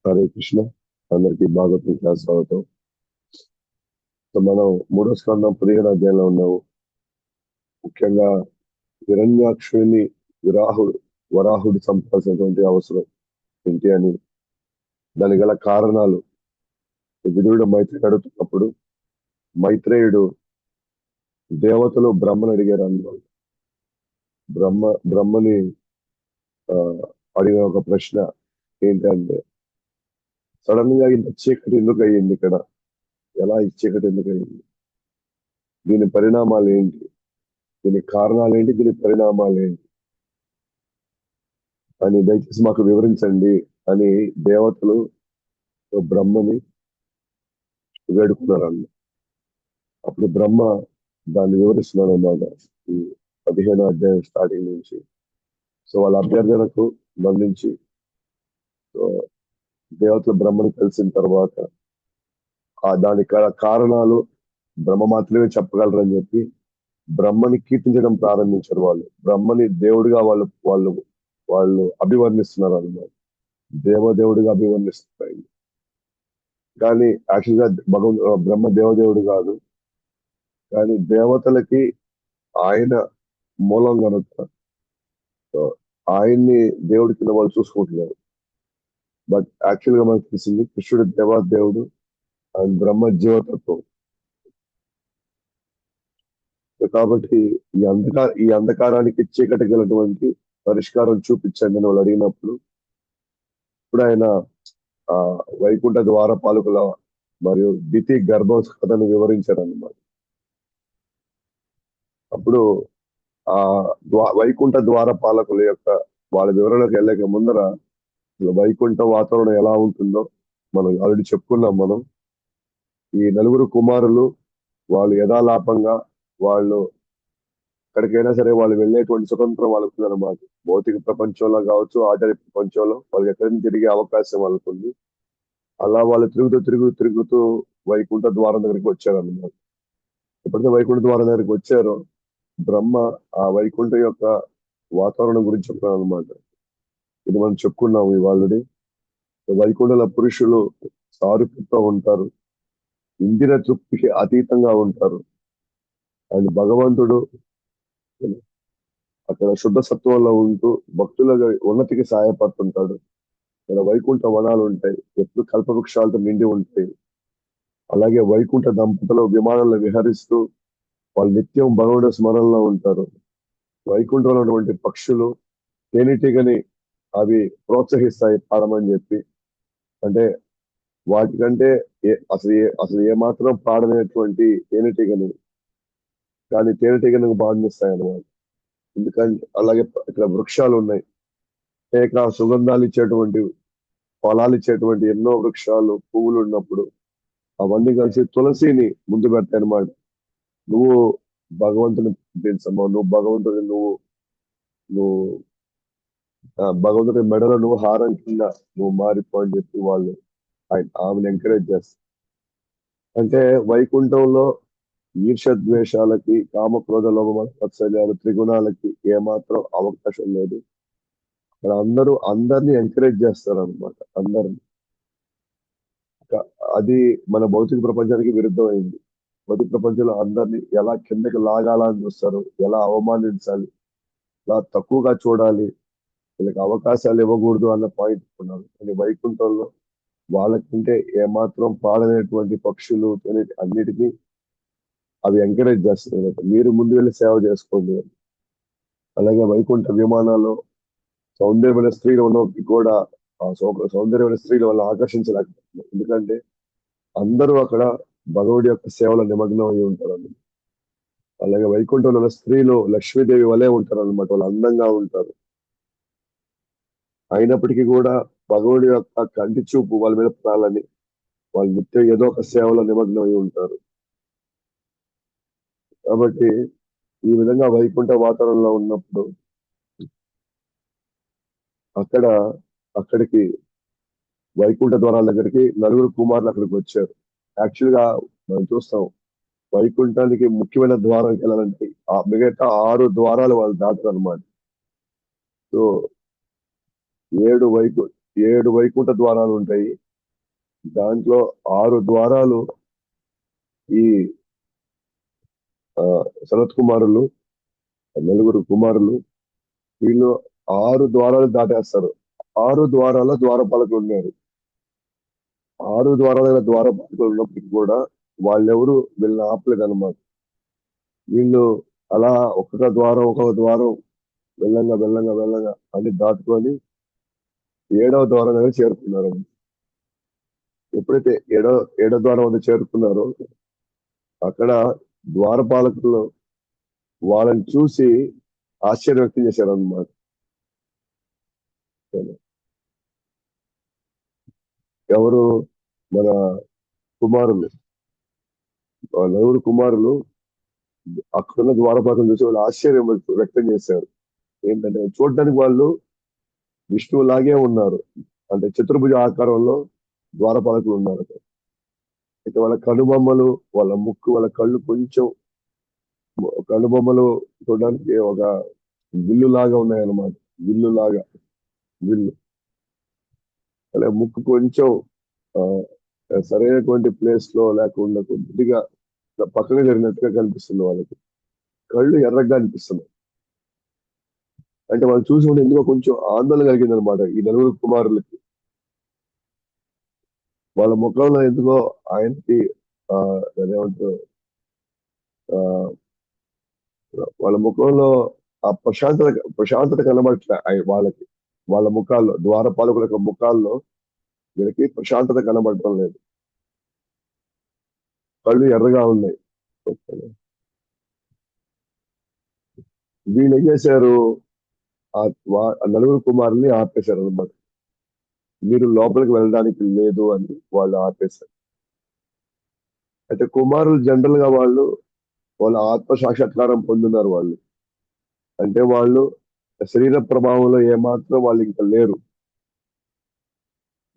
హరే కృష్ణ. అందరికీ భాగవతం క్లాస్ స్వాగతం. సో మనం మూడో స్కందం 15వ అధ్యాయంలో ఉన్నాము. ముఖ్యంగా హిరణ్యాక్షుని వరాహుడు చంపాల్సినటువంటి అవసరం ఏంటి అని, దానికి గల కారణాలు విదురుడు మైత్రేయుడు అడుగుతున్నప్పుడు మైత్రేయుడు దేవతలు బ్రహ్మను అడిగారు అన్నమాట. బ్రహ్మని ఆ, అడిగిన ఒక ప్రశ్న ఏంటంటే, సడన్ గా ఇంత చీకటి ఎందుకు అయ్యింది ఇక్కడ, ఎలా ఈ చీకటి ఎందుకు అయ్యింది, దీని పరిణామాలు ఏంటి, దీని కారణాలు ఏంటి, దీని పరిణామాలు ఏంటి అని దయచేసి మాకు వివరించండి అని దేవతలు బ్రహ్మని వేడుకున్నారన్న. అప్పుడు బ్రహ్మ దాన్ని వివరిస్తున్నాడు అన్నమాట, ఈ 15వ అధ్యాయం స్టార్టింగ్ నుంచి. సో వాళ్ళ అభ్యర్థనకు బంధించి, సో దేవతలు బ్రహ్మని కలిసిన తర్వాత దానికి కారణాలు బ్రహ్మ మాత్రమే చెప్పగలరని చెప్పి బ్రహ్మని కీర్తించడం ప్రారంభించారు. వాళ్ళు బ్రహ్మని దేవుడిగా వాళ్ళు వాళ్ళు అభివర్ణిస్తున్నారు అన్నమాట. దేవదేవుడిగా అభివర్ణిస్తున్నారు. కానీ యాక్చువల్గా బ్రహ్మ దేవదేవుడు కాదు, కానీ దేవతలకి ఆయన మూలం కనుక సో ఆయన్ని దేవుడి కింద వాళ్ళు చూసుకుంటున్నారు. బట్ యాక్చువల్ గా మనకు తెలిసింది కృష్ణుడు దేవాదేవుడు, ఆయన బ్రహ్మ జీవతత్వం. కాబట్టి ఈ అంధకారానికి చీకటి గలటువంటి పరిష్కారం చూపించండి అని వాళ్ళు అడిగినప్పుడు, ఇప్పుడు ఆయన ఆ వైకుంఠ ద్వారపాలకుల మరియు దితి గర్భ కథను వివరించారు అన్నమాట. అప్పుడు ఆ వైకుంఠ ద్వారపాలకుల యొక్క వాళ్ళ వివరణకు వెళ్ళక ముందర వైకుంఠ వాతావరణం ఎలా ఉంటుందో మనం ఆల్రెడీ చెప్పుకున్నాం. మనం ఈ నలుగురు కుమారులు వాళ్ళు యథాలాపంగా వాళ్ళు ఎక్కడికైనా సరే వాళ్ళు వెళ్ళేటువంటి స్వతంత్రం వాళ్ళకు ఉందన్నమాట. భౌతిక ప్రపంచంలో కావచ్చు, ఆధ్యాత్మిక ప్రపంచంలో వాళ్ళకి ఎక్కడికి తిరిగే అవకాశం వాళ్ళకు ఉంది. అలా వాళ్ళు తిరుగుతూ వైకుంఠ ద్వారం దగ్గరికి వచ్చారన్నమాట. ఎప్పుడైతే వైకుంఠ ద్వారం దగ్గరికి వచ్చారో బ్రహ్మ ఆ వైకుంఠ యొక్క వాతావరణం గురించి చెప్తాను అనమాట. ఇది మనం చెప్పుకున్నాము ఇవాళ. వైకుంఠల పురుషులు సారూప్యతో ఉంటారు, ఇంద్రియ తృప్తికి అతీతంగా ఉంటారు. ఆయన భగవంతుడు అక్కడ శుద్ధ సత్వంలో ఉంటూ భక్తుల ఉన్నతికి సహాయపడుతుంటాడు. ఇక్కడ వైకుంఠ వనాలు ఉంటాయి, ఎప్పుడు కల్పవృక్షాలతో నిండి ఉంటాయి. అలాగే వైకుంఠ దంపతులు విమానంలో విహరిస్తూ వాళ్ళు నిత్యం భగవంతుడి స్మరణలో ఉంటారు. వైకుంఠంలో ఉన్నటువంటి పక్షులు తేనెటీగని అవి ప్రోత్సహిస్తాయి పాడమని చెప్పి. అంటే వాటికంటే అసలు ఏమాత్రం పాడనేటువంటి తేనెటీగని, కానీ తేనెటీగను పాడనిస్తాయి అన్నమాట. ఎందుకంటే అలాగే ఇక్కడ వృక్షాలు ఉన్నాయి, అనేక సుగంధాలు ఇచ్చేటువంటి ఫలాలు ఇచ్చేటువంటి ఎన్నో వృక్షాలు పువ్వులు ఉన్నప్పుడు అవన్నీ కలిసి తులసిని ముందు పెడతాయి అన్నమాట. నువ్వు భగవంతుని తెలుసమ్మా, నువ్వు భగవంతుని నువ్వు భగవంతుడి మెడలో నువ్వు హారం కింద నువ్వు మారిపో అని చెప్పి వాళ్ళు ఆమెను ఎంకరేజ్ చేస్తారు. అంటే వైకుంఠంలో ఈర్షద్వేషాలకి, కామక్రోధ లోభమత్సర్యాలు, త్రిగుణాలకి ఏమాత్రం అవకాశం లేదు. ఇక్కడ అందరినీ ఎంకరేజ్ చేస్తారు అనమాట, అందరిని. అది మన భౌతిక ప్రపంచానికి విరుద్ధమైంది. భౌతిక ప్రపంచంలో అందరినీ ఎలా కిందకి లాగాలని చూస్తారు, ఎలా అవమానించాలి, ఎలా తక్కువగా చూడాలి, వీళ్ళకి అవకాశాలు ఇవ్వకూడదు అన్న పాయింట్ ఉన్నారు. కానీ వైకుంఠంలో వాళ్ళకంటే ఏమాత్రం పాడనేటువంటి పక్షులు అన్నిటికీ అవి ఎంకరేజ్ చేస్తుంది. మీరు ముందు వెళ్ళి సేవ చేసుకోండి. అలాగే వైకుంఠ విమానాల్లో సౌందర్యమైన స్త్రీలు ఉన్నవి కూడా సౌందర్యమైన స్త్రీల వల్ల ఆకర్షించలేకపోతున్నారు. ఎందుకంటే అందరూ అక్కడ భగవుడి యొక్క సేవలో నిమగ్నం అయి ఉంటారు. అలాగే వైకుంఠంలో ఉన్న స్త్రీలు లక్ష్మీదేవి వలె ఉంటారు అనమాట. వాళ్ళు అందంగా ఉంటారు, అయినప్పటికీ కూడా భగవుడి యొక్క కంటి చూపు వాళ్ళ మీద పడాలని వాళ్ళు నిత్యం ఏదో ఒక సేవలో నిమగ్నం అయి ఉంటారు. కాబట్టి ఈ విధంగా వైకుంఠ వాతావరణంలో ఉన్నప్పుడు అక్కడికి వైకుంఠ ద్వారాల దగ్గరికి నలుగురు కుమారులు అక్కడికి వచ్చారు. యాక్చువల్ గా మనం చూస్తాం, వైకుంఠానికి ముఖ్యమైన ద్వారం వెళ్ళాలంటే మిగతా 6 ద్వారాలు వాళ్ళు దాటారు అనమాట. సో 7 వైకుంఠ ద్వారాలు ఉంటాయి. దాంట్లో 6 ద్వారాలు ఈ శరత్ కుమారులు, నలుగురు కుమారులు, వీళ్ళు 6 ద్వారాలు దాటేస్తారు. 6 ద్వారాల ద్వారపాలకులు ఉన్నారు. 6 ద్వారాల ద్వారపాలకులు ఉన్నప్పటికీ కూడా వాళ్ళెవరు వీళ్ళని ఆపలేదన్నమాట. వీళ్ళు అలా ఒక్కొక్క ద్వారం వెళ్ళంగా అన్ని దాటుకొని 7వ ద్వారం దగ్గర చేరుకున్నారు. ఎప్పుడైతే ఏడో ద్వారం వద్ద చేరుకున్నారో అక్కడ ద్వారపాలకులు వాళ్ళని చూసి ఆశ్చర్యం వ్యక్తం చేశారు అన్నమాట. ఎవరు? మన కుమారులు, నలుగురు కుమారులు అక్కడున్న ద్వారపాలకులను చూసి వాళ్ళు ఆశ్చర్యం వ్యక్తం చేశారు. ఏంటంటే చూడడానికి వాళ్ళు విష్ణువులాగే ఉన్నారు, అంటే చతుర్భుజ ఆకారంలో ద్వారపాలకులు ఉన్నారు. అయితే వాళ్ళ కనుబొమ్మలు, వాళ్ళ ముక్కు, వాళ్ళ కళ్ళు కొంచెం కనుబొమ్మలు చూడడానికి ఒక విల్లు లాగా ఉన్నాయన్నమాట. విల్లు అలా ముక్కు కొంచెం సరైనటువంటి ప్లేస్ లో లేకుండా కొద్దిగా పక్కగా జరిగినట్టుగా కనిపిస్తుంది. వాళ్ళకి కళ్ళు ఎర్రగా అనిపిస్తున్నాయి. అంటే వాళ్ళు చూసి ఎందుకో కొంచెం ఆందోళన కలిగింది అనమాట ఈ నలుగురు కుమారులకి. వాళ్ళ ముఖంలో ఎందుకో ఆయనకి అదేమంటారు, వాళ్ళ ముఖంలో ఆ ప్రశాంతత కనబడట్లే వాళ్ళకి. వాళ్ళ ముఖాల్లో, ద్వారపాలకుల యొక్క ముఖాల్లో వీళ్ళకి ప్రశాంతత కనబడటం లేదు. కళ్ళు ఎర్రగా ఉన్నాయి. వీళ్ళు ఏం చేశారు? ఆ నలుగురు కుమారుల్ని ఆపేశారు అనమాట. మీరు లోపలికి వెళ్ళడానికి లేదు అని వాళ్ళు ఆపేశారు. అయితే కుమారులు జనరల్ గా వాళ్ళ ఆత్మ సాక్షాత్కారం పొందున్నారు. వాళ్ళు అంటే వాళ్ళు శరీర ప్రభావంలో ఏమాత్రం వాళ్ళు ఇంకా లేరు.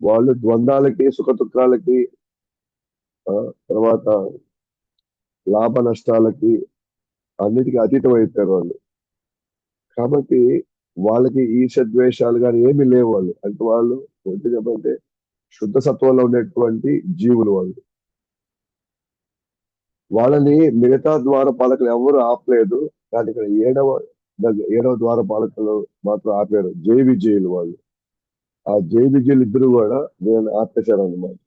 వాళ్ళు ద్వంద్వాలకి, సుఖదుఖాలకి, తర్వాత లాభ నష్టాలకి అన్నిటికీ అతీతం అయిపోయారు వాళ్ళు. కాబట్టి వాళ్ళకి ఈర్ష్యద్వేషాలు కానీ ఏమీ లేవు. వాళ్ళు అంటే వాళ్ళు చెప్పంటే శుద్ధ సత్వంలో ఉండేటువంటి జీవులు వాళ్ళు. వాళ్ళని మిగతా ద్వారపాలకులు ఎవరు ఆపలేదు, కానీ ఇక్కడ ఏడవ ద్వారపాలకులు మాత్రం ఆపారు. జై విజయులు వాళ్ళు. ఆ జై విజయులు ఇద్దరు కూడా వీళ్ళని ఆపేశారు అన్నమాట.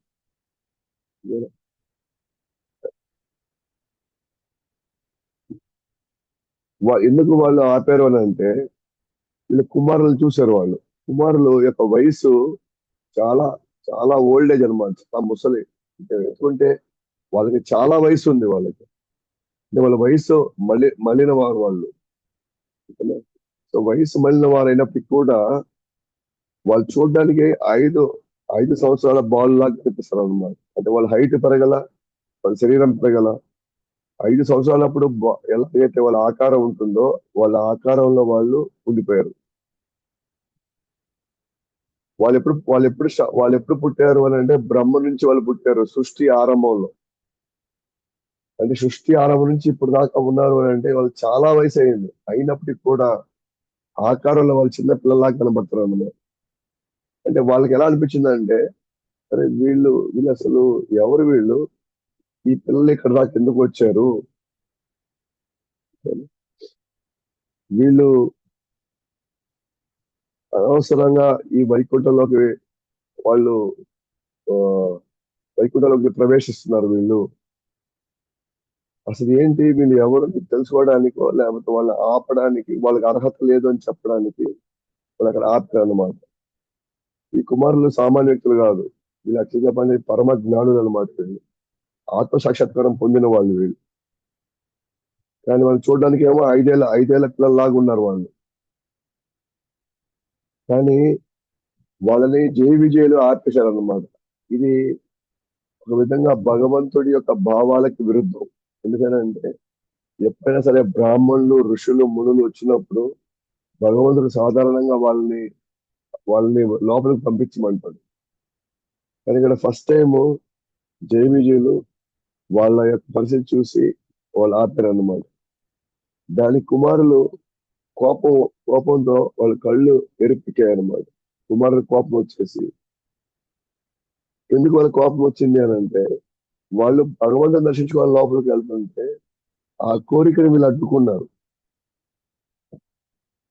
ఎందుకు వాళ్ళు ఆపారు అని అంటే, వీళ్ళు కుమారులు చూశారు. వాళ్ళు కుమారులు యొక్క వయసు చాలా చాలా ఓల్డ్ ఏజ్ అనమాట, చాలా ముసలి. ఎందుకంటే వాళ్ళకి చాలా వయసు ఉంది. వాళ్ళకి అంటే వాళ్ళ వయసు మళ్ళిన వారు వాళ్ళు. సో వయసు మళ్ళిన వారు అయినప్పటికీ కూడా వాళ్ళు చూడడానికి 5 సంవత్సరాల బాల్ లాగా కనిపిస్తారు అనమాట. అంటే వాళ్ళ హైట్ పెరగల, వాళ్ళ శరీరం పెరగల. 5 సంవత్సరాలప్పుడు ఎలాగైతే వాళ్ళ ఆకారం ఉంటుందో వాళ్ళ ఆకారంలో వాళ్ళు ఉండిపోయారు. వాళ్ళు ఎప్పుడు పుట్టారు అని అంటే, బ్రహ్మ నుంచి వాళ్ళు పుట్టారు సృష్టి ఆరంభంలో. అంటే సృష్టి ఆరంభం నుంచి ఇప్పుడు దాకా ఉన్నారు అని అంటే వాళ్ళు చాలా వయసు అయింది. అయినప్పటికీ కూడా ఆకారంలో వాళ్ళు చిన్న పిల్లలాగా కనబడుతున్నారు అన్నమాట. అంటే వాళ్ళకి ఎలా అనిపించిందంటే, అరే వీళ్ళు అసలు ఎవరు వీళ్ళు, ఈ పిల్లలు ఇక్కడ దాకా ఎందుకు వచ్చారు, వీళ్ళు అనవసరంగా ఈ వైకుంఠంలోకి వాళ్ళు వైకుంఠంలోకి ప్రవేశిస్తున్నారు. వీళ్ళు అసలు ఏంటి, వీళ్ళు ఎవరు తెలుసుకోవడానికో లేకపోతే వాళ్ళని ఆపడానికి, వాళ్ళకి అర్హత లేదు అని చెప్పడానికి వాళ్ళు అక్కడ ఆపారు అన్నమాట. ఈ కుమారులు సామాన్య వ్యక్తులు కాదు, వీళ్ళు యాక్చువల్గా చెప్పండి పరమ జ్ఞానులు అనమాట. వీళ్ళు ఆత్మ సాక్షాత్కారం పొందిన వాళ్ళు వీళ్ళు. కానీ వాళ్ళు చూడడానికి ఏమో ఐదేళ్ల పిల్లల్లాగా ఉన్నారు వాళ్ళు. కానీ వాళ్ళని జై విజయులు ఆర్పేశారు అన్నమాట. ఇది ఒక విధంగా భగవంతుడి యొక్క భావాలకి విరుద్ధం. ఎందుకంటే ఎప్పుడైనా సరే బ్రాహ్మణులు, ఋషులు, మునులు వచ్చినప్పుడు భగవంతుడు సాధారణంగా వాళ్ళని లోపలికి పంపించమంటాడు. కానీ ఇక్కడ ఫస్ట్ టైం జై విజయులు వాళ్ళ యొక్క పరిస్థితి చూసి వాళ్ళు ఆపారు అన్నమాట. దాని కుమారులు కోపంతో వాళ్ళ కళ్ళు ఎరుపుకెక్కాయి అన్నమాట. కుమారుడు కోపం వచ్చేసి, ఎందుకు వాళ్ళ కోపం వచ్చింది అని అంటే, వాళ్ళు భగవంతుని దర్శించుకోవాలి లోపలికి వెళ్తుంటే ఆ కోరికను వీళ్ళు అడ్డుకున్నారు.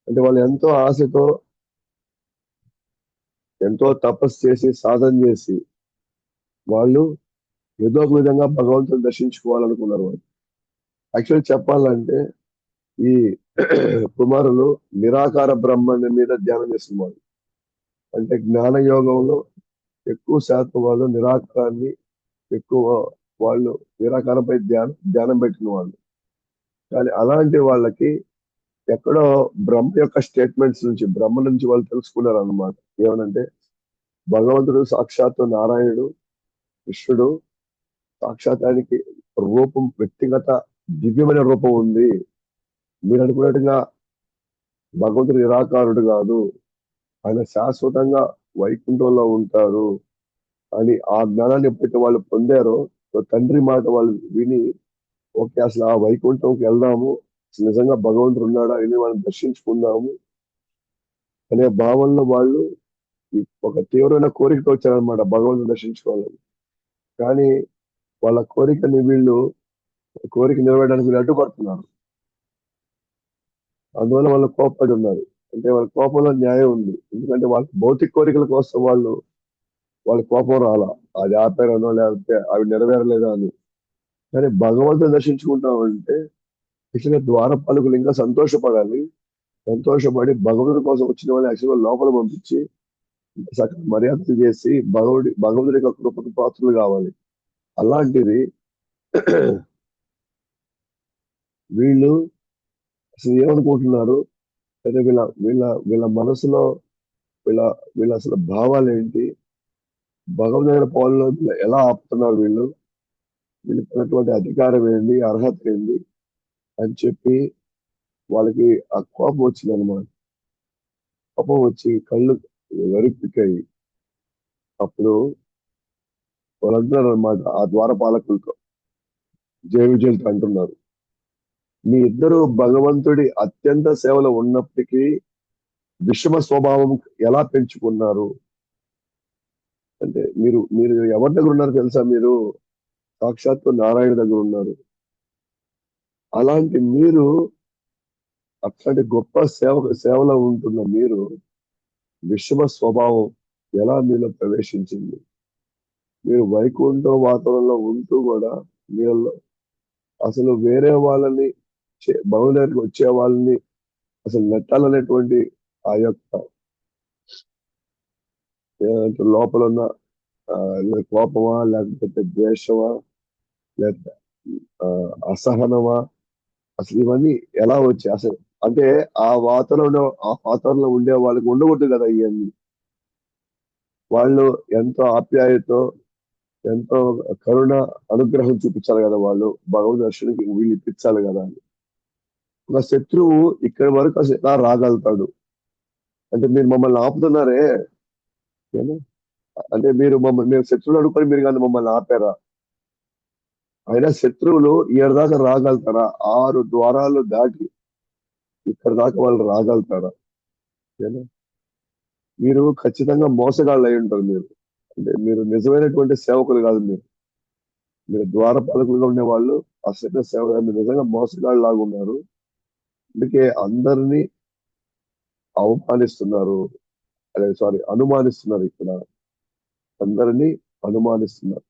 అంటే వాళ్ళు ఎంతో ఆశతో, ఎంతో తపస్సు చేసి, సాధన చేసి, వాళ్ళు ఏదో ఒక విధంగా భగవంతుని దర్శించుకోవాలనుకున్నారు వాళ్ళు. యాక్చువల్లీ చెప్పాలంటే ఈ కుమారులు నిరాకార బ్రహ్మాండం మీద ధ్యానం చేస్తున్నారు. అంటే జ్ఞాన యోగంలో ఎక్కువ శాతం వాళ్ళు నిరాకారాన్ని ఎక్కువ వాళ్ళు నిరాకారంపై ధ్యానం పెట్టిన వాళ్ళు. కానీ అలాంటి వాళ్ళకి ఎక్కడో బ్రహ్మ యొక్క స్టేట్మెంట్స్ నుంచి, బ్రహ్మ నుంచి వాళ్ళు తెలుసుకున్నారు అన్నమాట. ఏమనంటే భగవంతుడు సాక్షాత్తు నారాయణుడు, కృష్ణుడు, సాక్షాత్ ఆయనకి రూపం, వ్యక్తిగత దివ్యమైన రూపం ఉంది. మీరు అనుకున్నట్టుగా భగవంతుడు నిరాకారుడు కాదు, ఆయన శాశ్వతంగా వైకుంఠంలో ఉంటారు అని ఆ జ్ఞానాన్ని ఎప్పుడైతే వాళ్ళు పొందారో, సో తండ్రి మాట వాళ్ళు విని, ఓకే అసలు ఆ వైకుంఠంకి వెళ్దాము, అసలు నిజంగా భగవంతుడు ఉన్నాడా అని మనం దర్శించుకుందాము అనే భావనలో వాళ్ళు ఒక తీవ్రమైన కోరికతో వచ్చారనమాట భగవంతుని దర్శించుకోవాలని. కానీ వాళ్ళ కోరిక నెరవేరడానికి వీళ్ళు అడ్డుపడుతున్నారు. అందువల్ల వాళ్ళు కోప్పడి ఉన్నారు. అంటే వాళ్ళ కోపంలో న్యాయం ఉంది. ఎందుకంటే వాళ్ళ భౌతిక కోరికల కోసం వాళ్ళ కోపం రాలా. అది ఆపారనో లేకపోతే అవి నెరవేరలేదా అని. కానీ భగవంతుని దర్శించుకుంటామంటే యాక్చువల్‌గా ద్వారపాలకులు ఇంకా సంతోషపడాలి. సంతోషపడి భగవంతుడి కోసం వచ్చిన వాళ్ళని యాక్చువల్‌గా లోపల పంపించి సకల మర్యాదలు చేసి భగవంతుడి యొక్క కృపకు పాత్రలు కావాలి. అలాంటిది వీళ్ళు అసలు ఏమనుకుంటున్నారు? అయితే వీళ్ళ వీళ్ళ వీళ్ళ మనసులో వీళ్ళ వీళ్ళ అసలు భావాలేంటి? భగవంతుడి దగ్గర పోవాలో ఎలా ఆపుతున్నారు వీళ్ళు? వీళ్ళకి ఉన్నటువంటి అధికారం ఏంది? అర్హత ఏంది? అని చెప్పి వాళ్ళకి ఆ కోపం వచ్చిందనమాట. కోపం వచ్చి కళ్ళు ఎరుపెక్కాయి. అప్పుడు వాళ్ళు అంటున్నారనమాట ఆ ద్వారపాలకులతో, జయ విజయులతో అంటున్నారు. మీ ఇద్దరు భగవంతుడి అత్యంత సేవలో ఉన్నప్పటికీ విషమ స్వభావం ఎలా పెంచుకున్నారు? అంటే మీరు మీరు ఎవరి దగ్గర ఉన్నారు తెలుసా? మీరు సాక్షాత్తు నారాయణ దగ్గర ఉన్నారు. అలాంటి మీరు, అట్లాంటి గొప్ప సేవలో ఉంటున్న మీరు, విషమ స్వభావం ఎలా మీలో ప్రవేశించింది? మీరు వైకుంఠం వాతావరణంలో ఉంటూ కూడా మీలో అసలు వేరే వాళ్ళని భగవంతుడి దగ్గరికి వచ్చే వాళ్ళని అసలు నెట్టాలనేటువంటి ఆ యొక్క లోపల ఉన్న కోపమా, లేకపోతే ద్వేషమా, లేకపోతే అసహనమా, అసలు ఇవన్నీ ఎలా వచ్చాయి అసలు? అంటే ఆ వాతావరణంలో ఉండే వాళ్ళకి ఉండకూడదు కదా ఇవన్నీ. వాళ్ళు ఎంతో ఆప్యాయతో, ఎంతో కరుణ, అనుగ్రహం చూపించాలి కదా వాళ్ళు, భగవంతు దర్శనానికి వీళ్ళు ఇప్పించాలి కదా అని. ఒక శత్రువు ఇక్కడి వరకు అసలు ఎలా రాగలుగుతాడు? అంటే మీరు మమ్మల్ని ఆపుతున్నారే, ఏనా? అంటే మేము శత్రువులు అనుకొని మీరు కానీ మమ్మల్ని ఆపారా? అయినా శత్రువులు ఈడ దాకా రాగలుగుతారా? 6 ద్వారాలు దాటి ఇక్కడ దాకా వాళ్ళు రాగలుగుతారా? ఏనా? మీరు ఖచ్చితంగా మోసగాళ్ళు అయి ఉంటారు మీరు. అంటే మీరు నిజమైనటువంటి సేవకులు కాదు మీరు. మీరు ద్వారపాలకులుగా ఉండేవాళ్ళు అసలు మీరు నిజంగా మోసగాళ్ళు లాగా ఉన్నారు. అందుకే అందరినీ అవమానిస్తున్నారు. అదే సారీ, అనుమానిస్తున్నారు ఇక్కడ. అందరినీ అనుమానిస్తున్నారు.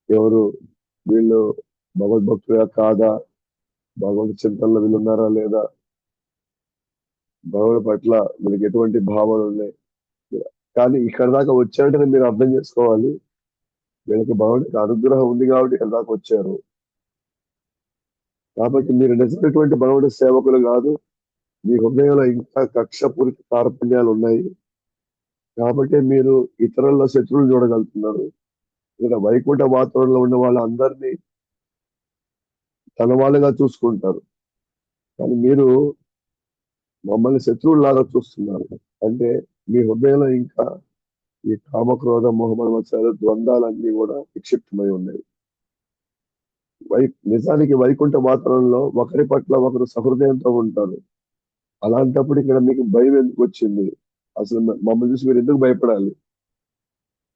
ఎవరు వీళ్ళు భగవద్భక్తులా కాదా? భగవంతు చింతనలో వీళ్ళు ఉన్నారా లేదా? భగవంతుడి పట్ల వీళ్ళకి ఎటువంటి భావాలు ఉన్నాయి? కానీ ఇక్కడ దాకా వచ్చారంటే మీరు అర్థం చేసుకోవాలి. వీళ్ళకి భగవంతుడికి అనుగ్రహం ఉంది కాబట్టి ఇక్కడ దాకా వచ్చారు. కాబట్టి మీరు నిజమైనటువంటి భగవంతుడి సేవకులు కాదు. మీ హృదయంలో ఇంకా కక్షపూరిత కార్పణ్యాలు ఉన్నాయి. కాబట్టి మీరు ఇతరుల శత్రువులు చూడగలుగుతున్నారు. ఇక్కడ వైకుంఠ వాతావరణంలో ఉన్న వాళ్ళందరినీ తన వాళ్ళుగా చూసుకుంటారు. కానీ మీరు మమ్మల్ని శత్రువులాగా చూస్తున్నారు. అంటే మీ హృదయంలో ఇంకా ఈ కామక్రోధ మోహమత్సరాలు ద్వంద్వాలన్నీ కూడా నిక్షిప్తమై ఉన్నాయి. నిజానికి వైకుంఠ వాతావరణంలో ఒకరి పట్ల ఒకరు సహృదయంతో ఉంటారు. అలాంటప్పుడు ఇక్కడ మీకు భయం ఎందుకు వచ్చింది? అసలు మమ్మల్ని చూసి మీరు ఎందుకు భయపడాలి?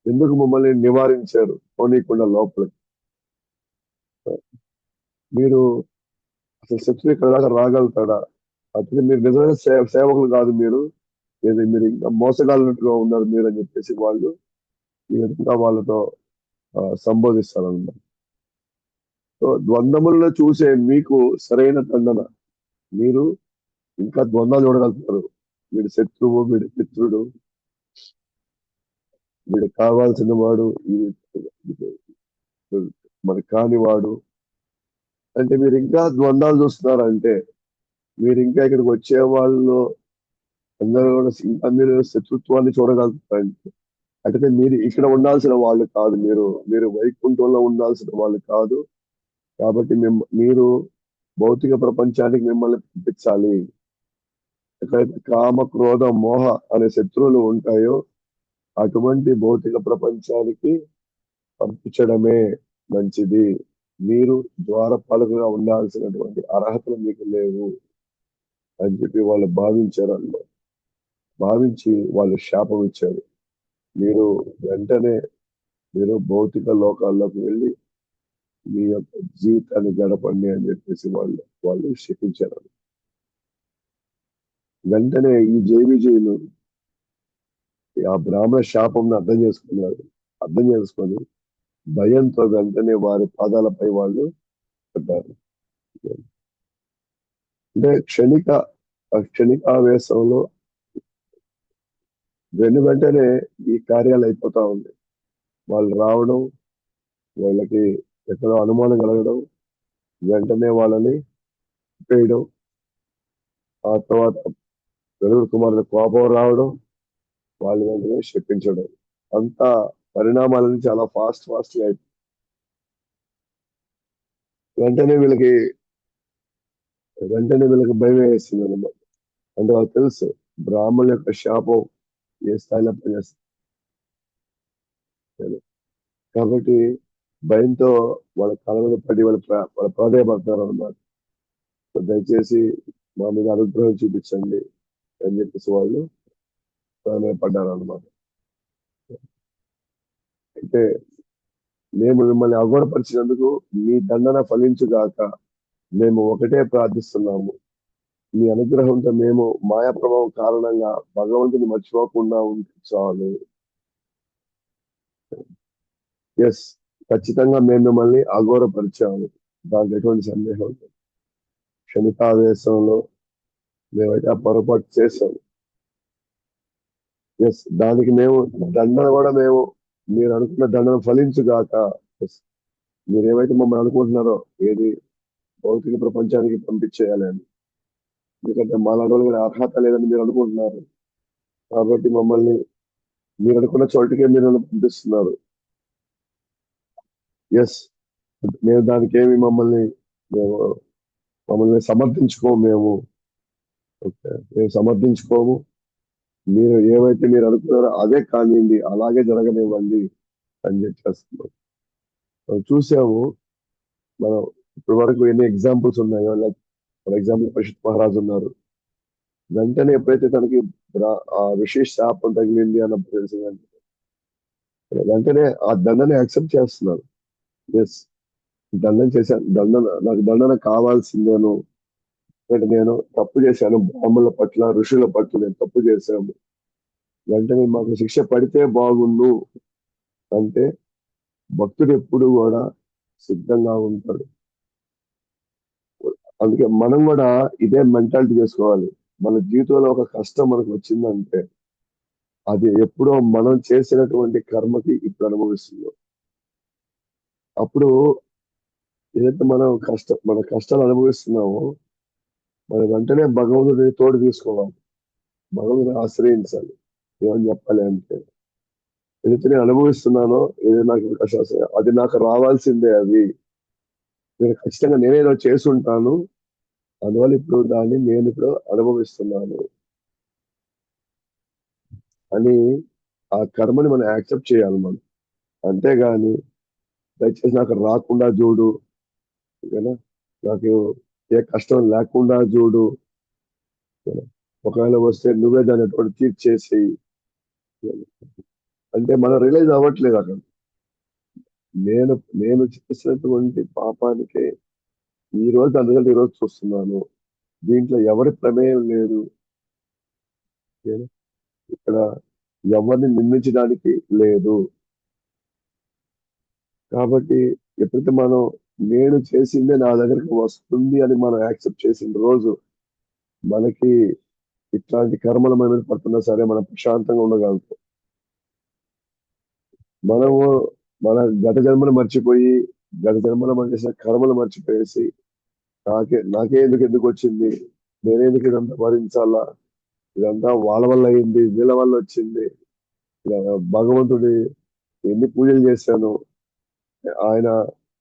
ఎందుకు మమ్మల్ని నివారించారు పోనీయకుండా లోపలికి? మీరు అసలు శత్రువు ఇక్కడ దాకా రాగలుగుతాడా? అతను మీరు నిజమైన సేవకులు కాదు మీరు, మీరు ఇంకా మోసగాళ్ళున్నట్టుగా ఉన్నారు మీరు అని చెప్పేసి వాళ్ళు ఈ విధంగా వాళ్ళతో సంబోధిస్తారన్నమాట. సో ద్వంద్వములను చూసే మీకు సరైన దండన. మీరు ఇంకా ద్వంద్వాలు చూడగలుగుతారు. వీడి శత్రువు, వీడి మిత్రుడు, వీడు కావాల్సిన వాడు, మనకి కానివాడు. అంటే మీరు ఇంకా ద్వంద్వాలు చూస్తున్నారంటే మీరు ఇంకా ఇక్కడికి వచ్చే వాళ్ళు అందరూ కూడా ఇంకా మీరు శత్రుత్వాన్ని చూడగలుగుతారంటే అంటే మీరు ఇక్కడ ఉండాల్సిన వాళ్ళు కాదు. మీరు వైకుంఠంలో ఉండాల్సిన వాళ్ళు కాదు. కాబట్టి మీరు భౌతిక ప్రపంచానికి మిమ్మల్ని పంపించాలి. ఎక్కడైతే కామ, క్రోధ, మోహ అనే శత్రువులు ఉంటాయో అటువంటి భౌతిక ప్రపంచానికి పంపించడమే మంచిది. మీరు ద్వారపాలకుగా ఉండాల్సినటువంటి అర్హతలు మీకు లేవు అని చెప్పి వాళ్ళు భావించారు అన్నమాట. భావించి వాళ్ళు శాపం ఇచ్చారు. మీరు వెంటనే మీరు భౌతిక లోకాల్లోకి వెళ్ళి మీ యొక్క జీవితాన్ని గడపండి అని చెప్పేసి వాళ్ళు శపించారు. వెంటనే ఈ జేబీజీలు ఆ బ్రాహ్మణ శాపంను అర్థం చేసుకొని భయంతో వెంటనే వారి పాదాలపై వాళ్ళు పడ్డారు. అంటే క్షణికావేశంలో వెంటనే ఈ కార్యాలు అయిపోతా ఉంది. వాళ్ళు రావడం, వాళ్ళకి ఎక్కడో అనుమానం కలగడం, వెంటనే వాళ్ళని వేయడం, ఆ తర్వాత వెలుగురు కుమారుల కోపం రావడం, వాళ్ళు వెంటనే శపించడం. అంతా పరిణామాలని చాలా ఫాస్ట్ గా అయిపోయి వెంటనే వీళ్ళకి భయం వేస్తుంది అనమాట. అంటే వాళ్ళకి తెలుసు బ్రాహ్మణుల యొక్క శాపం ఏ స్థాయిలో పనిచేస్తుంది. కాబట్టి భయంతో వాళ్ళ కళ మీద పడి వాళ్ళ ప్రాధాయపడతారు అనమాట. దయచేసి మా మీద అనుగ్రహం చూపించండి అని చెప్పేసి వాళ్ళు పడ్డారు అనమాట. అయితే మేము మిమ్మల్ని అగౌరవపరిచినందుకు మీ దండన ఫలించుగాక మేము ఒకటే ప్రార్థిస్తున్నాము. మీ అనుగ్రహంతో మేము మాయా ప్రభావం కారణంగా భగవంతుని మర్చిపోకుండా ఉంటే చాలు. ఎస్, ఖచ్చితంగా మేము మిమ్మల్ని అగౌరవపరిచాము, దానికి ఎటువంటి సందేహం లేదు. క్షణికావేశంలో మేమైతే ఆ పొరపాటు చేశాము. ఎస్, దానికి మేము దండన కూడా మీరు అనుకున్న దండన ఫలించుగాక. ఎస్, మీరు ఏమైతే మమ్మల్ని అనుకుంటున్నారో ఏది భౌతిక ప్రపంచానికి పంపించేయాలి అని, ఎందుకంటే మా నడవలు అర్హత లేదని మీరు అనుకుంటున్నారు. కాబట్టి మీరు అనుకున్న చోటుకే మీరు పంపిస్తున్నారు. ఎస్, మేము దానికి ఏమి మమ్మల్ని సమర్థించుకోము. మేము సమర్థించుకోము. మీరు ఏవైతే మీరు అనుకున్నారో అదే కానివ్వండి, అలాగే జరగనివ్వండి అని చెప్పేస్తున్నాం. మనం చూసాము, మనం ఇప్పటి వరకు ఎన్ని ఎగ్జాంపుల్స్ ఉన్నాయో. లైక్ ఫర్ ఎగ్జాంపుల్ పరిషత్ మహారాజు ఉన్నారు. వెంటనే ఎప్పుడైతే తనకి ఆ విశేష శాపం తగిలింది అన్నప్పుడు తెలిసిందంటే వెంటనే ఆ దండని యాక్సెప్ట్ చేస్తున్నారు. ఎస్, దండం చేశాను, నాకు దండన కావాల్సిందేను. నేను తప్పు చేశాను, బ్రాహ్మణుల పట్ల, ఋషుల పట్ల నేను తప్పు చేశాను. వెంటనే మాకు శిక్ష పడితే బాగుండు అంటే భక్తుడు ఎప్పుడు కూడా సిద్ధంగా ఉంటాడు. అందుకే మనం కూడా ఇదే మెంటాలిటీ చేసుకోవాలి. మన జీవితంలో ఒక కష్టం మనకు వచ్చిందంటే అది ఎప్పుడో మనం చేసినటువంటి కర్మకి ఇప్పుడు అనుభవిస్తున్నాం. అప్పుడు ఏదైతే మన కష్టాలు అనుభవిస్తున్నామో మనం వెంటనే భగవంతుడిని తోడు తీసుకోవాలి, భగవంతుని ఆశ్రయించాలి. ఏమని చెప్పాలి అంటే ఏదైతే నేను అనుభవిస్తున్నానో, ఏదైతే నాకు కష్టాలు వస్తాయో అది నాకు రావాల్సిందే. అది నేను ఖచ్చితంగా నేనేదో చేసి ఉంటాను, అందువల్ల ఇప్పుడు దాన్ని నేను ఇప్పుడు అనుభవిస్తున్నాను అని ఆ కర్మని మనం యాక్సెప్ట్ చేయాలి మనం. అంతేగాని దయచేసి నాకు రాకుండా చూడు, ఓకేనా, నాకు ఏ కష్టం లేకుండా చూడు, ఒకవేళ వస్తే నువ్వే దాన్ని అటువంటి తీర్చేసేయి. అంటే మనం రియలైజ్ అవ్వట్లేదు అక్కడ. నేను నేను చేసినటువంటి పాపానికే ఈ రోజు అందుకని ఈ రోజు చూస్తున్నాను. దీంట్లో ఎవరి ప్రమేయం లేదు. నేను ఇక్కడ ఎవరిని నిందించడానికి లేదు. కాబట్టి ఎప్పుడైతే మనం నేను చేసిందే నా దగ్గరికి వస్తుంది అని మనం యాక్సెప్ట్ చేసిన రోజు మనకి ఇట్లాంటి కర్మలు మన మీద పడుతున్నా సరే మనం ప్రశాంతంగా ఉండగలుగుతాం. మనము మన గత జన్మను మర్చిపోయి గత జన్మలో మనం చేసిన కర్మలు మర్చిపోయేసి నాకే ఎందుకు వచ్చింది, నేనెందుకు ఇదంతా భరించాలా, ఇదంతా వాళ్ళ వల్ల అయింది, వీళ్ళ వల్ల వచ్చింది, ఇలా భగవంతుడి ఎన్ని పూజలు చేశాను, ఆయన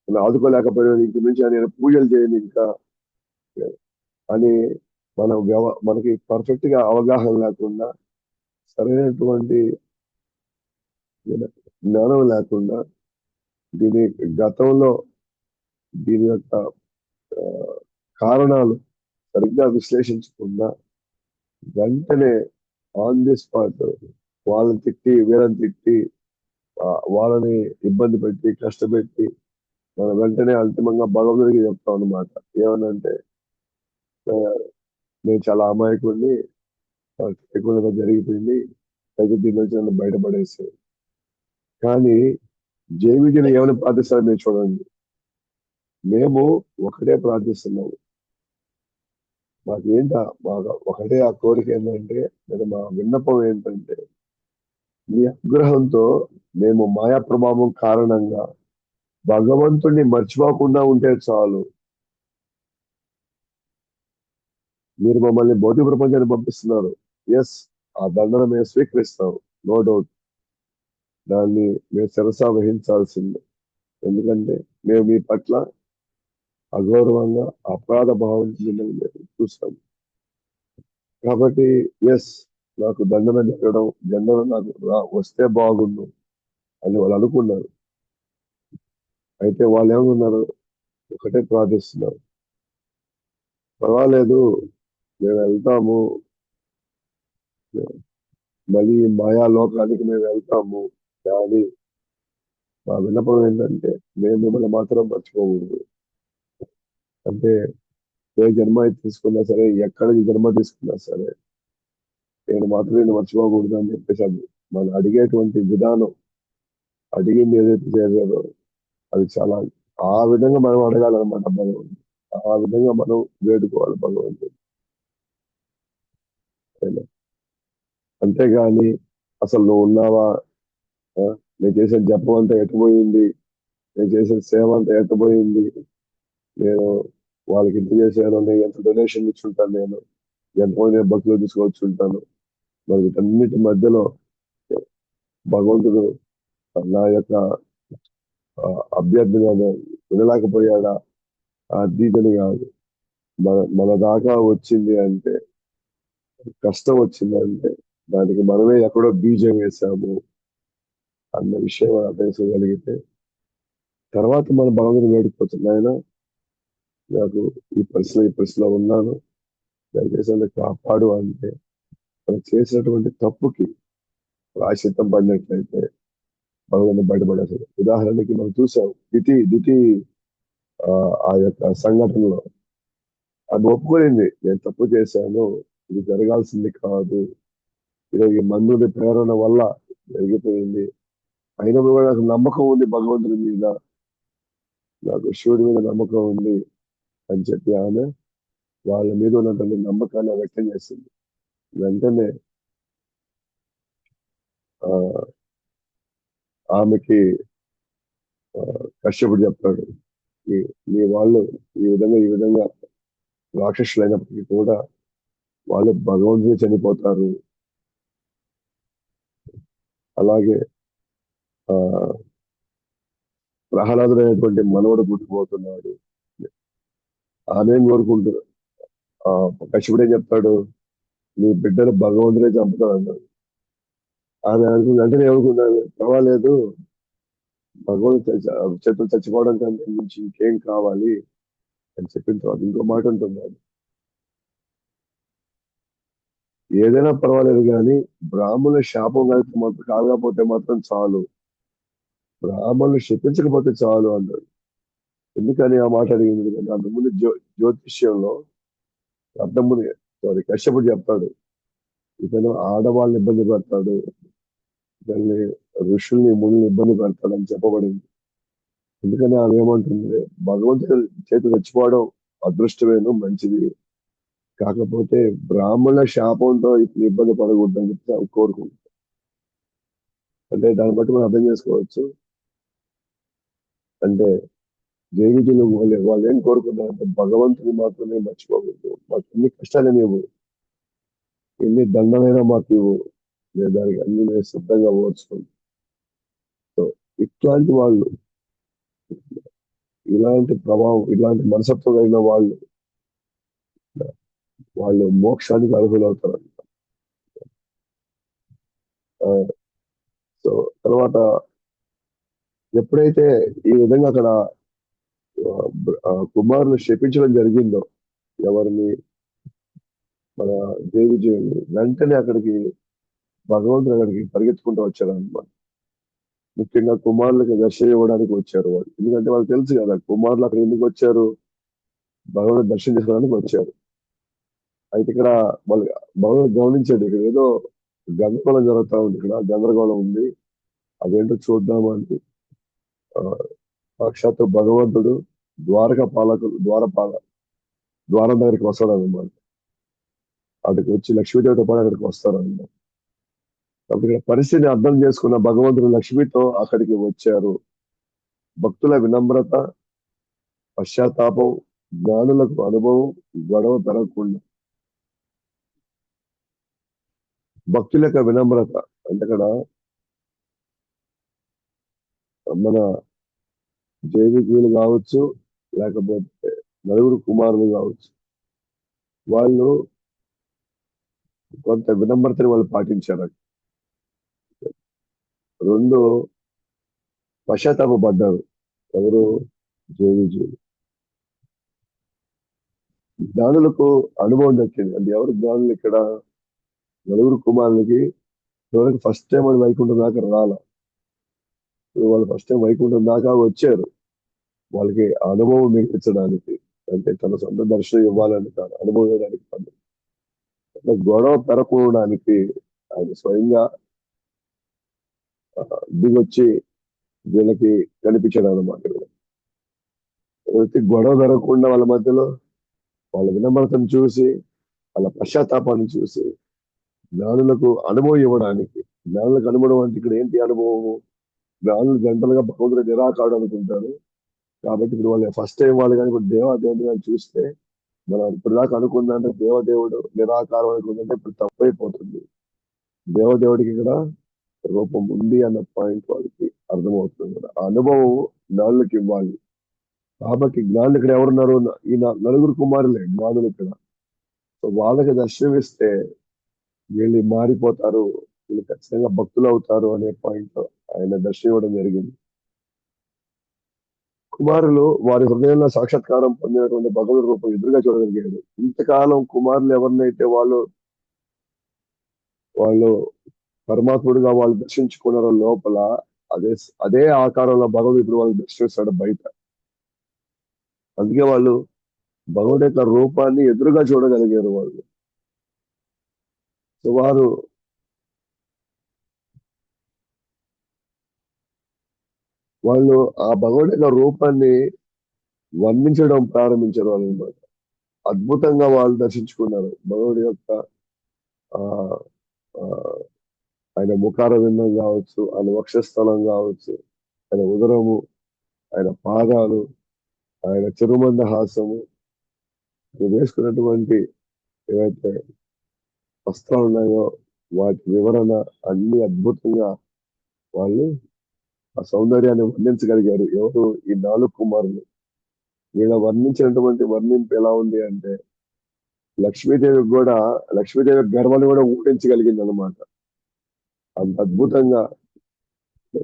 నన్ను ఆదుకోలేకపోయాడు, ఇంక నుంచి నేను పూజలు చేయను ఇంకా అని మనకి పర్ఫెక్ట్ గా అవగాహన లేకుండా, సరైనటువంటి జ్ఞానం లేకుండా, దీని గతంలో దీని యొక్క ఆ, కారణాలు సరిగ్గా విశ్లేషించకుండా వెంటనే ఆన్ ది స్పాట్ వాళ్ళని తిట్టి వీళ్ళని తిట్టి వాళ్ళని ఇబ్బంది పెట్టి కష్టపెట్టి మనం వెంటనే అంతిమంగా భగవంతుడికి చెప్తాం అనమాట. ఏమనంటే ఆ, నేను చాలా అమాయకుడిని, ఎక్కువగా జరిగిపోయింది, అయితే దీని నుంచి నన్ను బయటపడేసి. కానీ జేవిజీని ఏమైనా ప్రార్థిస్తారో మీరు చూడండి. మేము ఒకటే ప్రార్థిస్తున్నాము. మాకు ఒకటే ఆ కోరిక ఏంటంటే, లేదా మా విన్నపం ఏంటంటే, మీ అనుగ్రహంతో మేము మాయా ప్రభావం కారణంగా భగవంతుణ్ణి మర్చిపోకుండా ఉంటే చాలు. మీరు మమ్మల్ని భౌతిక ప్రపంచాన్ని పంపిస్తున్నారు. ఎస్, ఆ దండన మేము స్వీకరిస్తాం, నో డౌట్. దాన్ని మేము శిరసా వహించాల్సిందే. ఎందుకంటే మేము మీ పట్ల అగౌరవంగా అపరాధ భావం చూస్తాం. కాబట్టి ఎస్, నాకు దండన జరగడం, దండన నాకు వస్తే బాగుండు అని వాళ్ళు అనుకున్నారు. అయితే వాళ్ళు ఏమన్నారు, ఒకటే ప్రార్థిస్తున్నారు, పర్వాలేదు మేము వెళ్తాము, మళ్ళీ మాయా లోకానికి మేము వెళ్తాము, కానీ మా విన్నపం ఏంటంటే మేము మిమ్మల్ని మాత్రం మర్చిపోకూడదు. అంటే ఏ జన్మ అయితే తీసుకున్నా సరే, ఎక్కడ ఈ జన్మ తీసుకున్నా సరే, నేను మాత్రం నేను మర్చిపోకూడదు అని చెప్పేసి మనం అడిగేటువంటి విధానం, అడిగింది ఏదైతే చేయాలో అది చాలా ఆ విధంగా మనం అడగాలన్నమాట భగవంతుడు. ఆ విధంగా మనం వేడుకోవాలి భగవంతుడు. అంతేగాని అసలు నువ్వు ఉన్నావా, ఆ, నేను చేసిన జపం అంతా ఎట్టుపోయింది, నేను చేసిన సేవ అంతా ఎట్టుపోయింది, నేను వాళ్ళకి ఇంత చేశాను, నేను ఎంత డొనేషన్ ఇచ్చుంటాను, నేను ఎంతమంది భక్తులు తీసుకొచ్చి ఉంటాను, మరి వీటన్నిటి మధ్యలో భగవంతుడు నా యొక్క అభ్యర్థిగా వినలేకపోయాడా, అద్భుతని కాదు. మన దాకా వచ్చింది అంటే, కష్టం వచ్చిందంటే దానికి మనమే ఎక్కడో బీజం వేసాము అన్న విషయం అర్థించగలిగితే తర్వాత మన భగవంతుని వేడుకోవచ్చు, ఆయన నాకు ఈ పరిస్థితిలో ఉన్నాను, దయచేసి నన్ను కాపాడు అంటే మనం చేసినటువంటి తప్పుకి ప్రాయశ్చిత్తం పడినట్లయితే భగవంతుని బయటపడేసాడు. ఉదాహరణకి మనం చూసాం దితి ఆ యొక్క సంఘటనలో అది ఒప్పుకోలేదు, నేను తప్పు చేశాను, ఇది జరగాల్సింది కాదు, ఇది ఈ మందుని ప్రేరణ వల్ల జరిగిపోయింది, అయినా కూడా నాకు నమ్మకం ఉంది భగవంతుడి మీద, నాకు శివుడి మీద నమ్మకం ఉంది అని చెప్పి ఆమె వాళ్ళ మీద ఉన్నటువంటి నమ్మకాన్ని వ్యక్తం చేసింది. వెంటనే ఆ ఆమెకి కశ్యపుడు చెప్తాడు, మీ వాళ్ళు ఈ విధంగా రాక్షసులైనప్పటికీ కూడా వాళ్ళు భగవంతుని చనిపోతారు. అలాగే ఆ ప్రహ్లాదుడైనటువంటి మనవడు పుట్టిపోతున్నాడు, ఆమె కోరుకుంటారు. ఆ కశ్యపుడు ఏం చెప్తాడు, నీ బిడ్డను భగవంతుడే చంపుతాడు అన్నాడు. ఆమె అనుకుంది, వెంటనే ఏమనుకున్నాను, పర్వాలేదు, భగవంతుడు చేతులు చచ్చిపోవడం కంటే నుంచి ఇంకేం కావాలి అని చెప్పిన తర్వాత ఇంకో మాట ఉంటున్నాడు, ఏదైనా పర్వాలేదు కానీ బ్రాహ్మణుల శాపం కలిపి మాత్రం కాకపోతే మాత్రం చాలు, బ్రాహ్మణులు శపించకపోతే చాలు అన్నాడు. ఎందుకని ఆ మాట అడిగింది? ఎందుకంటే అంతకుముందు జ్యోతిష్యంలో అర్థముని సారీ కశ్యపుడు చెప్తాడు, ఇతను ఆడవాళ్ళని ఇబ్బంది పెడతాడు, ఇతన్ని ఋషుల్ని మునుల్ని ఇబ్బంది పెడతాడు అని చెప్పబడింది. ఎందుకని ఆమె ఏమంటుంది, భగవంతుడి చేతి తెచ్చిపోవడం అదృష్టమేను మంచిది, కాకపోతే బ్రాహ్మణుల శాపంతో ఇతను ఇబ్బంది పడకూడదని చెప్పి ఆమె కోరుకుంటుంది. అంటే దాన్ని బట్టి మనం అర్థం చేసుకోవచ్చు. అంటే జైవికులు వాళ్ళు ఏం కోరుకున్నారంటే భగవంతుని మాత్రమే మర్చిపోకూడదు, మాకు ఎన్ని కష్టాలు నీవు, ఎన్ని దండమైనా మాకు ఇవ్వు, నేను దానికి అన్ని నేను సిద్ధంగా ఓర్చుకుంటాను. సో ఇట్లాంటి వాళ్ళు, ఇలాంటి ప్రభావం, ఇలాంటి మనసత్వం కలిగిన వాళ్ళు, వాళ్ళు మోక్షానికి అర్హులవుతారు. ఆ, సో తర్వాత ఎప్పుడైతే ఈ విధంగా అక్కడ కుమారులు శపించడం జరిగిందో, ఎవరిని, మన దేవిజీని, వెంటనే అక్కడికి భగవంతుడు అక్కడికి పరిగెత్తుకుంటూ వచ్చారు అనమాట. ముఖ్యంగా కుమారులకు దర్శనం ఇవ్వడానికి వచ్చారు వాళ్ళు. ఎందుకంటే వాళ్ళు తెలుసు కదా కుమారులు అక్కడ ఎందుకు వచ్చారు, భగవంతుడు దర్శనం చేసుకోవడానికి వచ్చారు. అయితే ఇక్కడ వాళ్ళు భగవంతుడు గమనించండి, ఇక్కడ ఏదో గందరగోళం జరుగుతా ఉంది, ఇక్కడ గందరగోళం ఉంది, అదేంటో చూద్దామని ఆ, సాక్షాత్తు భగవంతుడు ద్వారక పాలకుడు ద్వారం దగ్గరికి వస్తాడు అనమాట. అక్కడికి వచ్చి లక్ష్మీదేవితో పాటు అక్కడికి వస్తారు అనమాట. కాబట్టి ఇక్కడ పరిస్థితిని అర్థం చేసుకున్న భగవంతుడు లక్ష్మితో అక్కడికి వచ్చారు. భక్తుల వినమ్రత, పశ్చాత్తాపం, జ్ఞానులకు అనుభవం, గొడవ పెరగకుండా. భక్తుల యొక్క వినమ్రత అంటే అక్కడ మన జైవికులు కావచ్చు, లేకపోతే నలుగురు కుమారులు కావచ్చు, వాళ్ళు కొంత వినమ్రతని వాళ్ళు పాటించారు. రెండు, పశ్చాత్తాపడ్డారు. ఎవరు? జైవిజీవులు. జ్ఞానులకు అనుభవం దక్కింది. అంటే ఎవరు జ్ఞానులు ఇక్కడ? నలుగురు కుమారులకి ఎవరికి ఫస్ట్ టైం వాళ్ళు వైకుంఠం దాకా రాల, వాళ్ళు ఫస్ట్ టైం వైకుంఠం దాకా వచ్చారు. వాళ్ళకి అనుభవం మిగిలించడానికి, అంటే తన సొంత దర్శనం ఇవ్వాలని కాదు, అనుభవం ఇవ్వడానికి కాదు, అట్లా గొడవ పెరగడానికి ఆయన స్వయంగా దిగొచ్చి వీళ్ళకి కనిపించాడు అనమాట. గొడవ జరగకుండా వాళ్ళ మధ్యలో వాళ్ళ వినమ్రతను చూసి, వాళ్ళ పశ్చాత్తాపాన్ని చూసి జ్ఞానులకు అనుభవం ఇవ్వడానికి. జ్ఞానులకు అనుభవం అంటే ఇక్కడ ఏంటి అనుభవము? జ్ఞానులు జంటలుగా భగవంతుడు నిరాకారుడు అనుకుంటారు. కాబట్టి ఇప్పుడు వాళ్ళు ఫస్ట్ టైం వాళ్ళు కానీ ఇప్పుడు దేవాదేవుడు కానీ చూస్తే, మనం ఇప్పుడు దాకా అనుకుందంటే దేవదేవుడు నిరాకారం అనుకుందంటే ఇప్పుడు తప్పైపోతుంది. దేవదేవుడికి ఇక్కడ రూపం ఉంది అన్న పాయింట్ వాళ్ళకి అర్థమవుతుంది కదా. ఆ అనుభవం జ్ఞానులకు ఇవ్వాలి. కాబట్టి జ్ఞానులు ఇక్కడ ఎవరున్నారు? ఈ నలుగురు కుమారులే జ్ఞానులు ఇక్కడ. సో వాళ్ళకి దర్శనం ఇస్తే వీళ్ళు మారిపోతారు, వీళ్ళు ఖచ్చితంగా భక్తులు అవుతారు అనే పాయింట్ ఆయన దర్శనం ఇవ్వడం జరిగింది. కుమారులు వారి హృదయంలో సాక్షాత్కారం పొందినటువంటి భగవద్ రూపం ఎదురుగా చూడగలిగాడు. ఇంతకాలం కుమారులు ఎవరినైతే వాళ్ళు వాళ్ళు పరమాత్ముడిగా వాళ్ళు దర్శించుకున్నారో లోపల, అదే అదే ఆకారంలో భగవంతుడు వాళ్ళు దర్శిస్తాడు బయట. అందుకే వాళ్ళు భగవంతుడి యొక్క రూపాన్ని ఎదురుగా చూడగలిగారు వాళ్ళు. సో వాళ్ళు ఆ భగవంతుడి యొక్క రూపాన్ని వర్ణించడం ప్రారంభించారు వాళ్ళు అన్నమాట. అద్భుతంగా వాళ్ళు దర్శించుకున్నారు భగవంతుడి యొక్క ఆ ఆ, ఆయన ముఖార విందం కావచ్చు, ఆయన వక్షస్థలం కావచ్చు, ఆయన ఉదరము, ఆయన పాదాలు, ఆయన చిరుమంద హాసము, ఆయన వేసుకున్నటువంటి ఏవైతే వస్త్రాలు ఉన్నాయో వాటి వివరణ అన్ని అద్భుతంగా వాళ్ళు ఆ సౌందర్యాన్ని వర్ణించగలిగారు. ఎవరు? ఈ నాలుగు కుమారులు. వీళ్ళ వర్ణించినటువంటి వర్ణింపు ఎలా ఉంది అంటే, లక్ష్మీదేవికి కూడా, లక్ష్మీదేవి గర్వాన్ని కూడా ఊహించగలిగింది అనమాట. అంత అద్భుతంగా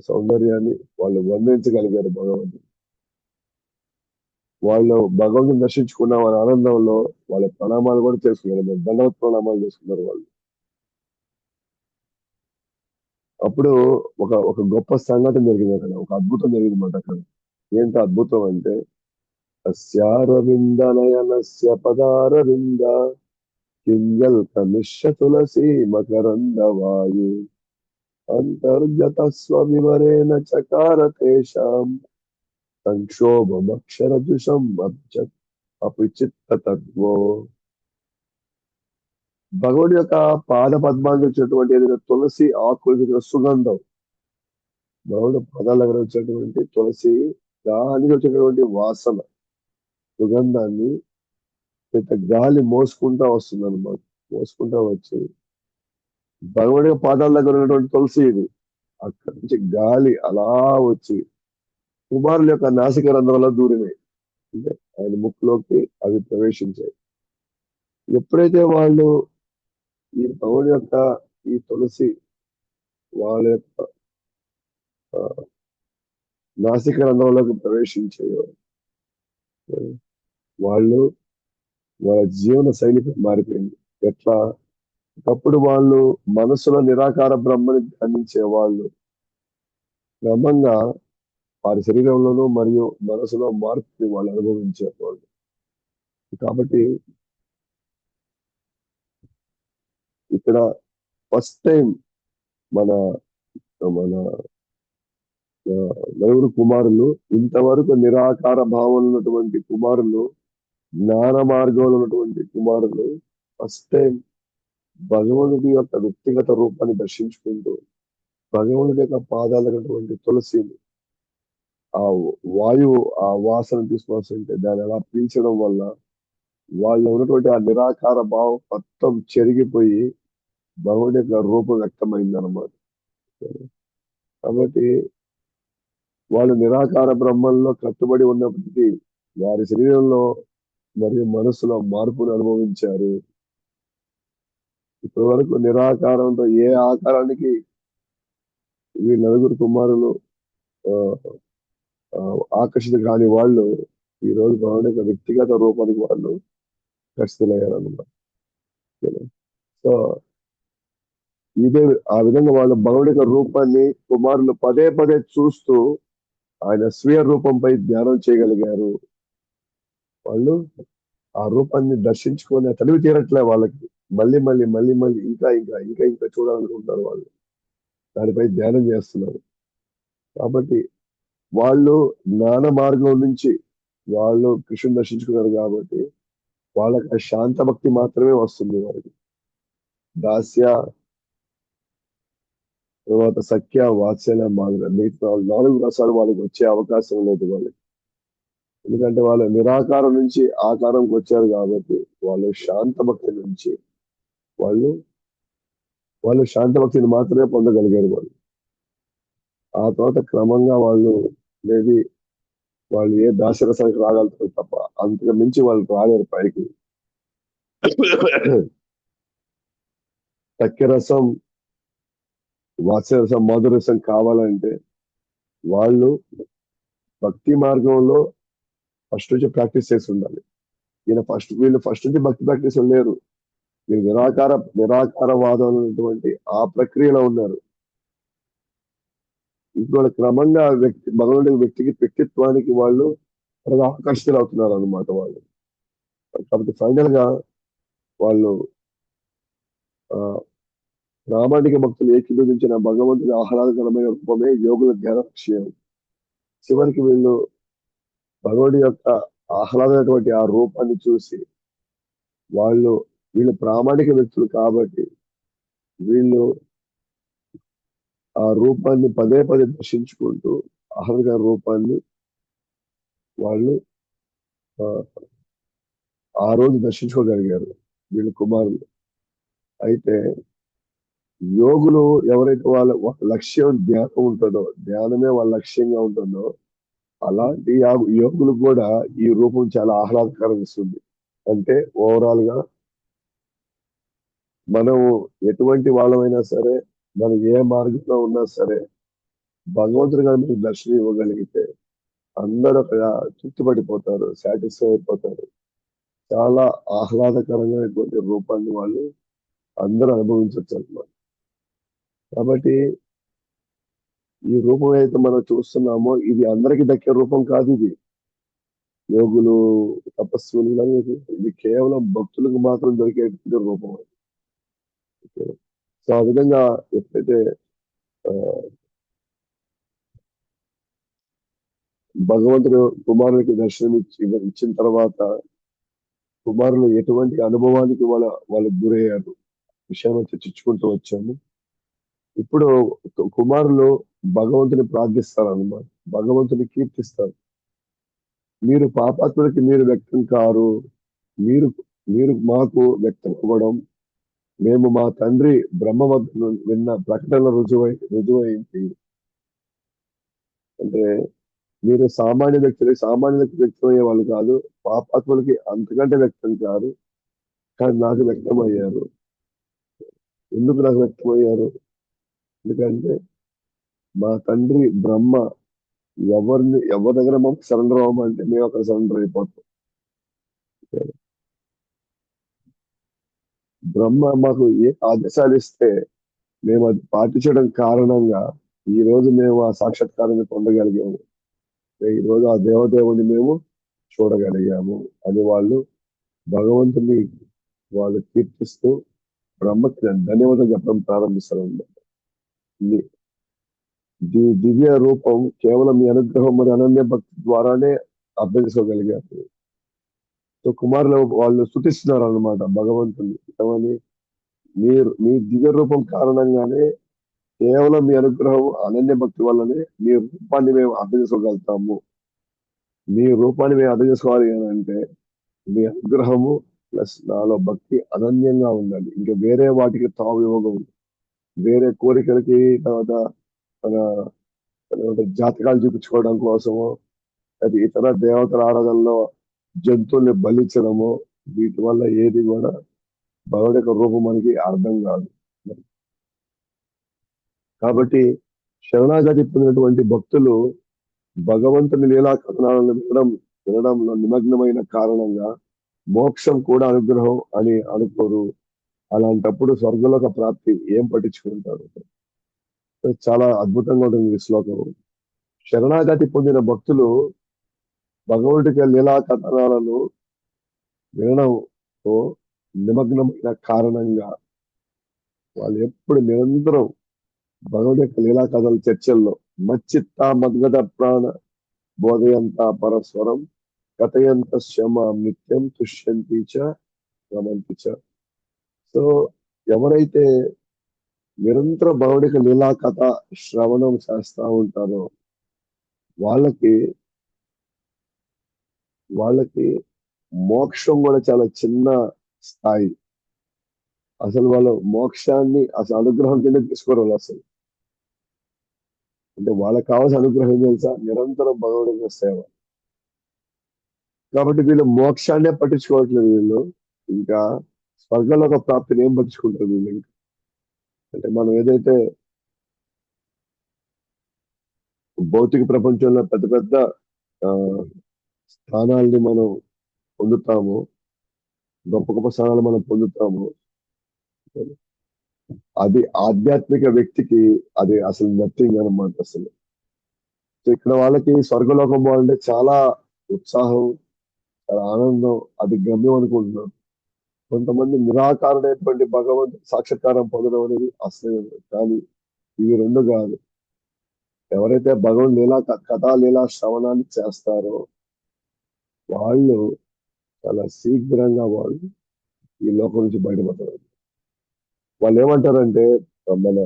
సౌందర్యాన్ని వాళ్ళు వర్ణించగలిగారు భగవంతుడు. వాళ్ళు భగవంతుని దర్శించుకున్న వాళ్ళ ఆనందంలో వాళ్ళ ప్రణామాలు కూడా చేసుకున్నారు, దండవత్ ప్రణామాలు చేసుకున్నారు వాళ్ళు. అప్పుడు ఒక ఒక గొప్ప సంఘటన జరిగింది అక్కడ, ఒక అద్భుతం జరిగిందన్నమాట అక్కడ. ఏంటి అద్భుతం అంటే, అస్యారవిందనయనస్య పదారవింద కింజల్కమిష్య తులసీ మకరందవాయు అంతర్గత స్వవివరేణ చకార తేషాం సంక్షోభమక్షరజుషం అపిచిత్తతత్వో. భగవుడి యొక్క పాద పద్మానికి వచ్చినటువంటి ఏదైనా తులసి ఆకులకి వచ్చిన సుగంధం, భగవుడు పాదాల దగ్గర వచ్చేటువంటి తులసి దానికి వచ్చేటువంటి వాసన, సుగంధాన్ని ఇంత గాలి మోసుకుంటా వస్తుంది అనమాట. మోసుకుంటా వచ్చి భగవుడి యొక్క పాదాల దగ్గర ఉన్నటువంటి తులసి ఇది, అక్కడి నుంచి గాలి అలా వచ్చి కుమారుల యొక్క నాసిక రంధ్రంలో దూరినాయి. అంటే ఆయన ముక్కులోకి అవి ప్రవేశించాయి. ఎప్పుడైతే వాళ్ళు ఈ భగవుడి యొక్క ఈ తులసి వాళ్ళ యొక్క ఆ, నాసిక రంధ్రంలోకి ప్రవేశించాయో, వాళ్ళు వాళ్ళ జీవన శైలి మారిపోయింది. ఎట్లా? ఒకప్పుడు వాళ్ళు మనసులో నిరాకార బ్రహ్మని ధ్యానించే వాళ్ళు క్రమంగా వారి శరీరంలోనూ మరియు మనసులో మార్పుని వాళ్ళు అనుభవించారు వాళ్ళు. కాబట్టి ఇక్కడ ఫస్ట్ టైం మన మన ఆ, నలుగురు కుమారులు, ఇంతవరకు నిరాకార భావం ఉన్నటువంటి కుమారులు, జ్ఞాన మార్గంలో ఉన్నటువంటి కుమారులు ఫస్ట్ టైం భగవంతుడి యొక్క వ్యక్తిగత రూపాన్ని దర్శించుకుంటూ భగవంతుడి యొక్క పాదాలటువంటి తులసిని, ఆ వాయువు ఆ వాసన తీసుకొస్తుంటే దాన్ని అలా పీల్చడం వల్ల వాళ్ళు ఉన్నటువంటి ఆ నిరాకార భావం మొత్తం చెరిగిపోయి భగవుడి యొక్క రూపం వ్యక్తమైంది అనమాట. కాబట్టి వాళ్ళు నిరాకార బ్రహ్మంలో కట్టుబడి ఉన్నప్పటికీ వారి శరీరంలో మరియు మనసులో మార్పును అనుభవించారు. ఇప్పటి వరకు నిరాకారంతో ఏ ఆకారానికి ఈ నలుగురు కుమారులు ఆ, ఆ, ఆకర్షిత కాని వాళ్ళు ఈ రోజు భగవాన్ యొక్క వ్యక్తిగత రూపానికి వాళ్ళు ఖచ్చితమయ్యారు అనమాట. సో ఇదే ఆ విధంగా వాళ్ళు భగవాన్ యొక్క రూపాన్ని కుమారులు పదే పదే చూస్తూ ఆయన స్వీయ రూపంపై ధ్యానం చేయగలిగారు. వాళ్ళు ఆ రూపాన్ని దర్శించుకొని తనివి తీరట్లే వాళ్ళకి. మళ్ళీ మళ్ళీ మళ్ళీ మళ్ళీ ఇంకా ఇంకా ఇంకా ఇంకా చూడాలనుకుంటారు వాళ్ళు. దానిపై ధ్యానం చేస్తున్నారు. కాబట్టి వాళ్ళు జ్ఞాన మార్గం నుంచి వాళ్ళు కృష్ణుని దర్శించుకున్నారు కాబట్టి వాళ్ళకి ఆ శాంత భక్తి మాత్రమే వస్తుంది వారికి. దాస్య, తర్వాత సఖ్య, వాత్సల్య, మాధుర్య, మిగతా 4 రసాలు వాళ్ళకి వచ్చే అవకాశం లేదు వాళ్ళకి. ఎందుకంటే వాళ్ళు నిరాకారం నుంచి ఆకారంకి వచ్చారు కాబట్టి వాళ్ళు శాంత భక్తి నుంచి వాళ్ళు వాళ్ళు శాంత భక్తిని మాత్రమే పొందగలిగారు వాళ్ళు. ఆ తర్వాత క్రమంగా వాళ్ళు మేబీ వాళ్ళు ఏ దాసరసానికి రాగలుగుతారు తప్ప అంతకు మించి వాళ్ళు రాలేరు పైకి. సఖ్యరసం, వాత్సరసం, మధురసం కావాలంటే వాళ్ళు భక్తి మార్గంలో ఫస్ట్ నుంచి ప్రాక్టీస్ చేసి ఉండాలి. వీళ్ళు ఫస్ట్ నుంచి భక్తి ప్రాక్టీస్ లేరు. వీళ్ళు నిరాకారవాదం అనేటువంటి ఆ ప్రక్రియలో ఉన్నారు. ఇప్పుడు క్రమంగా భగవంతుడి వ్యక్తికి వ్యక్తిత్వానికి వాళ్ళు త్వరగా ఆకర్షితులు అవుతున్నారు అనమాట వాళ్ళు. కాబట్టి ఫైనల్ గా వాళ్ళు ఆ ప్రామాణిక భక్తులు ఏకీభవించిన భగవంతుని ఆహ్లాదకరమైన రూపమే యోగుల ధ్యాన విషయం. చివరికి వీళ్ళు భగవుడి యొక్క ఆహ్లాదమైనటువంటి ఆ రూపాన్ని చూసి వీళ్ళు ప్రామాణిక వ్యక్తులు కాబట్టి వీళ్ళు ఆ రూపాన్ని పదే పదే దర్శించుకుంటూ ఆహ్లాదకర రూపాన్ని వాళ్ళు ఆ, ఆ రోజు దర్శించుకోగలిగారు వీళ్ళు కుమారులు. అయితే యోగులు ఎవరైతే వాళ్ళ లక్ష్యం ధ్యానం ఉంటుందో, ధ్యానమే వాళ్ళ లక్ష్యంగా ఉంటుందో, అలాంటి యోగులకు కూడా ఈ రూపం చాలా ఆహ్లాదకరం ఇస్తుంది. అంటే ఓవరాల్ గా మనం ఎటువంటి వాళ్ళమైనా సరే, మనం ఏ మార్గంలో ఉన్నా సరే, భగవంతుడు గారు మీకు దర్శనం ఇవ్వగలిగితే అందరూ అక్కడ తృప్తి పడిపోతారు, సాటిస్ఫై అయిపోతారు. చాలా ఆహ్లాదకరంగా రూపాన్ని వాళ్ళు అందరూ అనుభవించవచ్చు అన్నమాట. కాబట్టి ఈ రూపం ఏదైతే మనం చూస్తున్నామో ఇది అందరికి దక్కే రూపం కాదు ఇది. యోగులు, తపస్సులు ఇలాగే ఇది కేవలం భక్తులకు మాత్రం దొరికేటువంటి రూపం. సో ఆ విధంగా ఎప్పుడైతే ఆ, భగవంతుడు కుమారునికి దర్శనం ఇచ్చిన తర్వాత కుమారులు ఎటువంటి అనుభవానికి వాళ్ళు గురయ్యారు విషయాన్ని చర్చించుకుంటూ వచ్చాము. ఇప్పుడు కుమారులు భగవంతుని ప్రార్థిస్తారు అన్నమాట, భగవంతుని కీర్తిస్తారు. మీరు పాపాత్ములకి మీరు వ్యక్తం కారు, మీరు మీరు మాకు వ్యక్తం అవ్వడం మేము మా తండ్రి బ్రహ్మ వద్ద విన్న ప్రకటన రుజువైంది. అంటే మీరు సామాన్యులకు వ్యక్తమయ్యే వాళ్ళు కాదు, పాపాత్ములకి అంతకంటే వ్యక్తం కాదు, కానీ నాకు వ్యక్తమయ్యారు. ఎందుకు నాకు వ్యక్తమయ్యారు? ఎందుకంటే మా తండ్రి బ్రహ్మ ఎవరి దగ్గర మనం సరెండర్ అవ్వమంటే మేము అక్కడ సరెండర్ అయిపోతాం. బ్రహ్మ మాకు ఏ ఆదేశాలు ఇస్తే మేము అది పాటించడం కారణంగా ఈ రోజు మేము ఆ సాక్షాత్కారాన్ని పొందగలిగాము. ఈ రోజు ఆ దేవదేవుని మేము చూడగలిగాము అని వాళ్ళు భగవంతుని వాళ్ళు కీర్తిస్తూ బ్రహ్మకి ధన్యవాదాలు చెప్పడం ప్రారంభిస్తారు. దివ్య రూపం కేవలం మీ అనుగ్రహం మరియు అనన్య భక్తి ద్వారానే అర్థం చేసుకోగలిగారు. సో కుమారులు వాళ్ళు స్తుతిస్తున్నారు అన్నమాట భగవంతుని. ఏమని? మీ దివ్య రూపం కారణంగానే కేవలం మీ అనుగ్రహం అనన్య భక్తి వల్లనే మీ రూపాన్ని మేము అర్థం చేసుకోగలుగుతాము. మీ రూపాన్ని మేము అర్థం చేసుకోవాలి అని అంటే మీ అనుగ్రహము ప్లస్ నాలో భక్తి అనన్యంగా ఉండాలి. ఇంకా వేరే వాటికి తావు ఇవ్వకూడదు. వేరే కోరికలకి తర్వాత మన జాతకాలు చూపించుకోవడం కోసము, అది ఇతర దేవతల ఆరాధనలో జంతువుల్ని బలించడము, వీటి వల్ల ఏది కూడా భగవుడి యొక్క రూపం మనకి అర్థం కాదు. కాబట్టి శరణాగతి పొందినటువంటి భక్తులు భగవంతుని లీలా కథనాలను వినడంలో నిమగ్నమైన కారణంగా మోక్షం కూడా అనుగ్రహం అని అనుకోరు. అలాంటప్పుడు స్వర్గలోక ప్రాప్తి ఏం పట్టించుకుంటారు? చాలా అద్భుతంగా ఉంటుంది ఈ శ్లోకం. శరణాగతి పొందిన భక్తులు భగవంతుడి లీలా కథనాలను వినడంతో నిమగ్నమైన కారణంగా వాళ్ళు ఎప్పుడు నిరంతరం భగవంతుడి యొక్క లీలా కథల చర్చల్లో మచ్చిత్త మద్గద ప్రాణ బోధయంత పరస్వరం కథయంత శ్రమ నిత్యం తుష్యంతి చ రమంతి చ. సో ఎవరైతే నిరంతరం భగవంతుడి యొక్క లీలా కథ శ్రవణం చేస్తా ఉంటారో వాళ్ళకి వాళ్ళకి మోక్షం కూడా చాలా చిన్న స్థాయి. అసలు వాళ్ళు మోక్షాన్ని అసలు అనుగ్రహం కింద తీసుకోరు వాళ్ళు అసలు. అంటే వాళ్ళకి కావాల్సిన అనుగ్రహం ఏం తెలుసా? నిరంతరం భగవంతుడి యొక్క సేవ. కాబట్టి వీళ్ళు మోక్షాన్నే పట్టించుకోవట్లేదు వీళ్ళు. ఇంకా స్వర్గలోక ప్రాప్తిని ఏం పట్టించుకుంటారు వీళ్ళు ఇంకా. అంటే మనం ఏదైతే భౌతిక ప్రపంచంలో పెద్ద పెద్ద ఆ, స్థానాల్ని మనం పొందుతాము, గొప్ప గొప్ప స్థానాలు మనం పొందుతాము, అది ఆధ్యాత్మిక వ్యక్తికి అది అసలు నథింగ్ అనమాట అసలు. సో ఇక్కడ వాళ్ళకి స్వర్గలోకం పోవాలంటే చాలా ఉత్సాహం, చాలా ఆనందం, అది గమ్యం అనుకుంటున్నారు. కొంతమంది నిరాకారుడైనటువంటి భగవంతుడి సాక్షాత్కారం పొందడం అనేది అసలు. కానీ ఇవి రెండు కాదు. ఎవరైతే భగవంతు కథా లీలా శ్రవణాన్ని చేస్తారో వాళ్ళు చాలా శీఘ్రంగా వాళ్ళు ఈ లోకం నుంచి బయటపడతారు. వాళ్ళు ఏమంటారంటే మన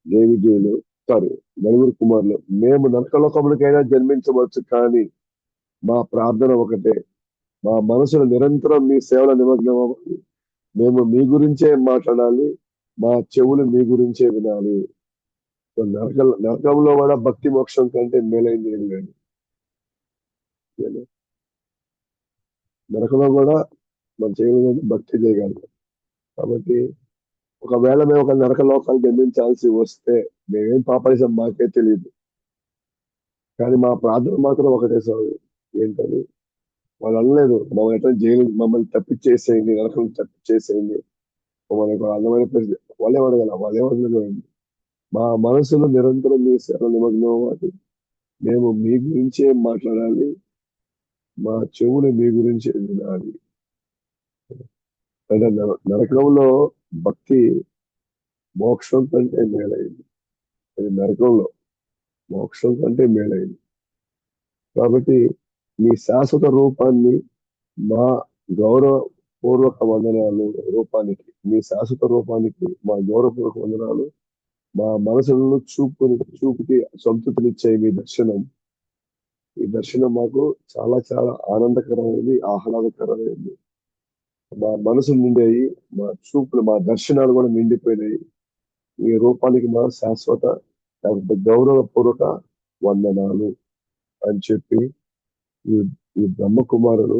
దేవిజీలు సారీ నలుగురు కుమారులు, మేము నరకలోకములకైనా జన్మించవచ్చు కానీ మా ప్రార్థన ఒకటే, మా మనసులో నిరంతరం మీ సేవల నిమగ్నం అవ్వాలి, మేము మీ గురించే మాట్లాడాలి, మా చెవులు మీ గురించే వినాలి. సో నరకంలో కూడా భక్తి మోక్షం కంటే మేలైంది ఏం లేదు. నరకంలో కూడా మనం చేయగలిగేది భక్తి చేయగలం. కాబట్టి ఒకవేళ మేము ఒక నరక లోకాలు జన్మించాల్సి వస్తే మేమేం పాపేసాం మాకే తెలియదు. కానీ మా ప్రార్థన మాత్రం ఒకటే స్వామి. ఏంటని వాళ్ళు అనలేదు మమ్మల్ని ఎట్లా జైలు మమ్మల్ని తప్పించేసేయండి, నరకం తప్పించేసేయండి, మనకు అందమైన ప్లేస్. వాళ్ళే అడగల, వాళ్ళే అడగలేదు. మా మనసులో నిరంతరం మీ సేవ నిమగ్నం అవ్వాలి. మేము మీ గురించే మాట్లాడాలి. మా చెవులు మీ గురించే వినాలి. అంటే నరకంలో భక్తి మోక్షం కంటే మేలైంది. అది నరకంలో మోక్షం కంటే మేలైంది. కాబట్టి మీ శాశ్వత రూపాన్ని మా గౌరవపూర్వక వందనాలు రూపానికి, మీ శాశ్వత రూపానికి మా గౌరవపూర్వక వందనాలు. మా మనసులను చూపుకి సంతృప్తినిచ్చే మీ దర్శనం, ఈ దర్శనం మాకు చాలా చాలా ఆనందకరమైనది, ఆహ్లాదకరమైనది. మా మనసు నిండాయి, మా చూపులు, మా దర్శనాలు కూడా నిండిపోయినాయి. ఈ రూపానికి మా శాశ్వత లేకపోతే గౌరవపూర్వక వందనాలు అని చెప్పి ఈ ఈ బ్రహ్మ కుమారుడు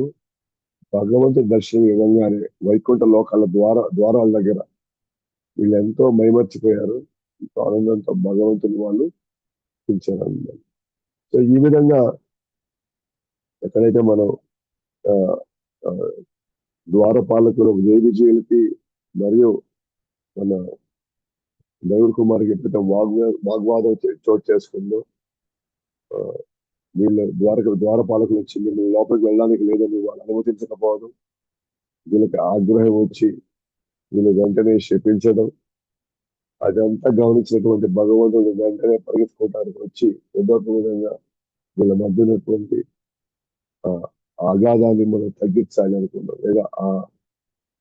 భగవంతుడి దర్శనం ఇవ్వగానే వైకుంఠ లోకాల ద్వారాల దగ్గర వీళ్ళు ఎంతో మైమర్చిపోయారు. ఎంతో ఆనందంతో భగవంతుని వాళ్ళు పిలిచారు. సో ఈ విధంగా ఎక్కడైతే మనం ఆ, ఆ, ద్వారపాలకులు జయ విజయులకి మరియు మన దేవుడి కుమార్కి ఎప్పుడైతే వాగ్వాదం చోటు చేసుకుందో, ఆ, వీళ్ళు ద్వారపాలకులు వచ్చి వీళ్ళు లోపలికి వెళ్ళడానికి లేదని వాళ్ళు అనుమతించకపోవడం, వీళ్ళకి ఆగ్రహం వచ్చి వీళ్ళు వెంటనే శపించడం, అదంతా గమనించినటువంటి భగవంతుడు వెంటనే పరిగెత్తుకోవడానికి వచ్చి ఏదో ఒక విధంగా వీళ్ళ మధ్య ఉన్నటువంటి ఆ ఆఘాదాన్ని మనం తగ్గించాలి అనుకున్నాం, లేదా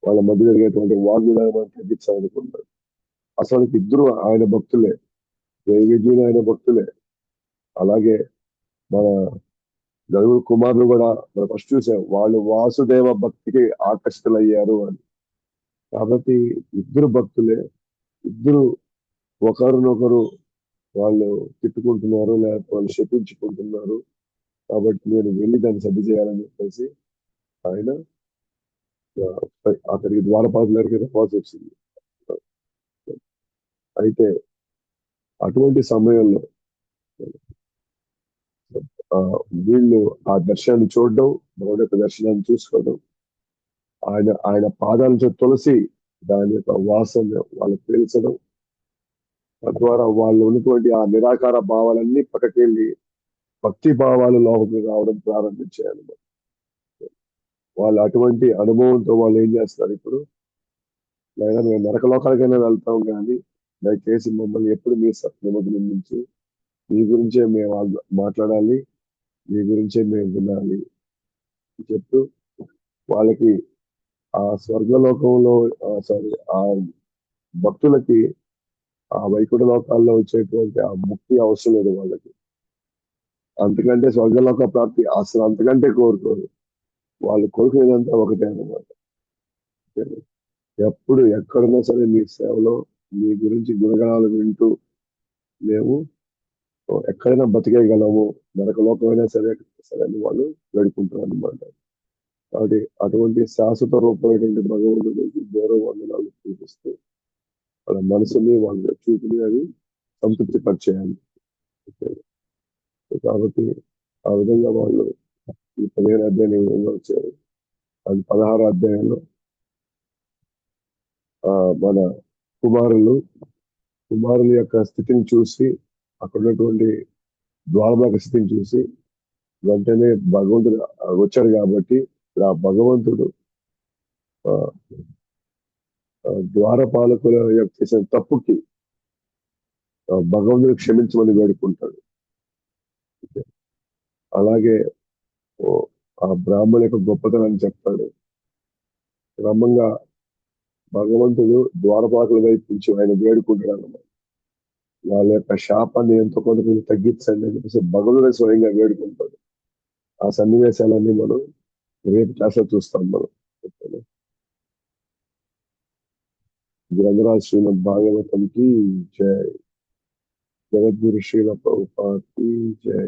వాళ్ళ మధ్య జరిగేటువంటి వాగ్విధానం మనం తగ్గించాలనుకున్నాం. అసలు ఇద్దరు ఆయన భక్తులే, జయ ఆయన భక్తులే. అలాగే మన గరుడు కుమారులు కూడా మనం ఫస్ట్ చూసాం, వాళ్ళు వాసుదేవ భక్తికి ఆకర్షితులయ్యారు అని. కాబట్టి ఇద్దరు భక్తులే, ఇద్దరు ఒకరినొకరు వాళ్ళు తిట్టుకుంటున్నారు, లేకపోతే వాళ్ళు శపించుకుంటున్నారు. కాబట్టి నేను వెళ్ళి దాన్ని సర్ది చేయాలని చెప్పేసి ఆయన అతనికి ద్వారపాలకుల దగ్గరికి రావాల్సి వచ్చింది. అయితే అటువంటి సమయంలో ఆ వీళ్ళు ఆ దర్శనాన్ని చూడడం, భగవంతుడి యొక్క దర్శనాన్ని చూసుకోవడం, ఆయన ఆయన పాదాల తులసి దాని యొక్క వాసన వాళ్ళకి తెలుసడం, తద్వారా వాళ్ళు ఉన్నటువంటి ఆ నిరాకార భావాలన్నీ పక్కకెళ్ళి భక్తి భావాలు లోపలికి రావడం ప్రారంభించారు. వాళ్ళు అటువంటి అనుభవంతో వాళ్ళు ఏం చేస్తారు ఇప్పుడు, లేదా మేము నరక లోకాలకైనా వెళ్తాం కానీ దయచేసి మమ్మల్ని ఎప్పుడు మీ సత్యముద్ర నుంచి మీ గురించే మేము మాట్లాడాలి, మీ గురించే మేము వినాలి అని చెప్తూ వాళ్ళకి ఆ స్వర్గలోకంలో సారీ ఆ భక్తులకి ఆ వైకుంఠ లోకాల్లో వచ్చేటువంటి ఆ ముక్తి అవసరం లేదు వాళ్ళకి. అంతకంటే స్వర్గలోక ప్రాప్తి అసలు అంతకంటే కోరుకోరు. వాళ్ళు కోరుకునేదంతా ఒకటే అన్నమాట. ఎప్పుడు ఎక్కడున్నా సరే మీ సేవలో మీ గురించి గుణగణాలు వింటూ మేము ఎక్కడైనా బతికేయగలము, నరకలోకమైనా సరే సరే అని వాళ్ళు వేడుకుంటారు అనమాట. కాబట్టి అటువంటి శాశ్వత రూపమైనటువంటి భగవంతుడికి గౌరవ వందనాలు చూపిస్తూ వాళ్ళ మనసుని వాళ్ళ చూపుని అది సంతృప్తి పరిచేయాలి. కాబట్టి ఆ విధంగా వాళ్ళు ఈ 15 అధ్యాయంలో వచ్చారు. అది 16 అధ్యాయంలో మన కుమారులు కుమారుల యొక్క స్థితిని చూసి, అక్కడ ఉన్నటువంటి ద్వారపాలక స్థితిని చూసి వెంటనే భగవంతుడు వచ్చాడు కాబట్టి ఆ భగవంతుడు ఆ, ద్వారపాలకుల యొక్క చేసిన తప్పుకి భగవంతుడు క్షమించమని వేడుకుంటాడు. అలాగే ఓ, ఆ బ్రాహ్మణ యొక్క గొప్పతనాన్ని చెప్తాడు. క్రమంగా భగవంతుడు ద్వారపాలకుల వైపు నుంచి ఆయన వేడుకుంటాడు అన్నమాట. వాళ్ళ యొక్క శాపాన్ని ఎంతో కొంత తగ్గించండి అని చెప్పేసి భగవంతుడే స్వయంగా వేడుకుంటాడు. ఆ సన్నివేశాలన్నీ మనం రేపు క్లాస్ లో చూస్తాం మనం. గ్రంథరాజ్ శ్రీమద్ భాగవతం కి జై, జగద్గురు శ్రీల ప్రభుపాద్ కి జై.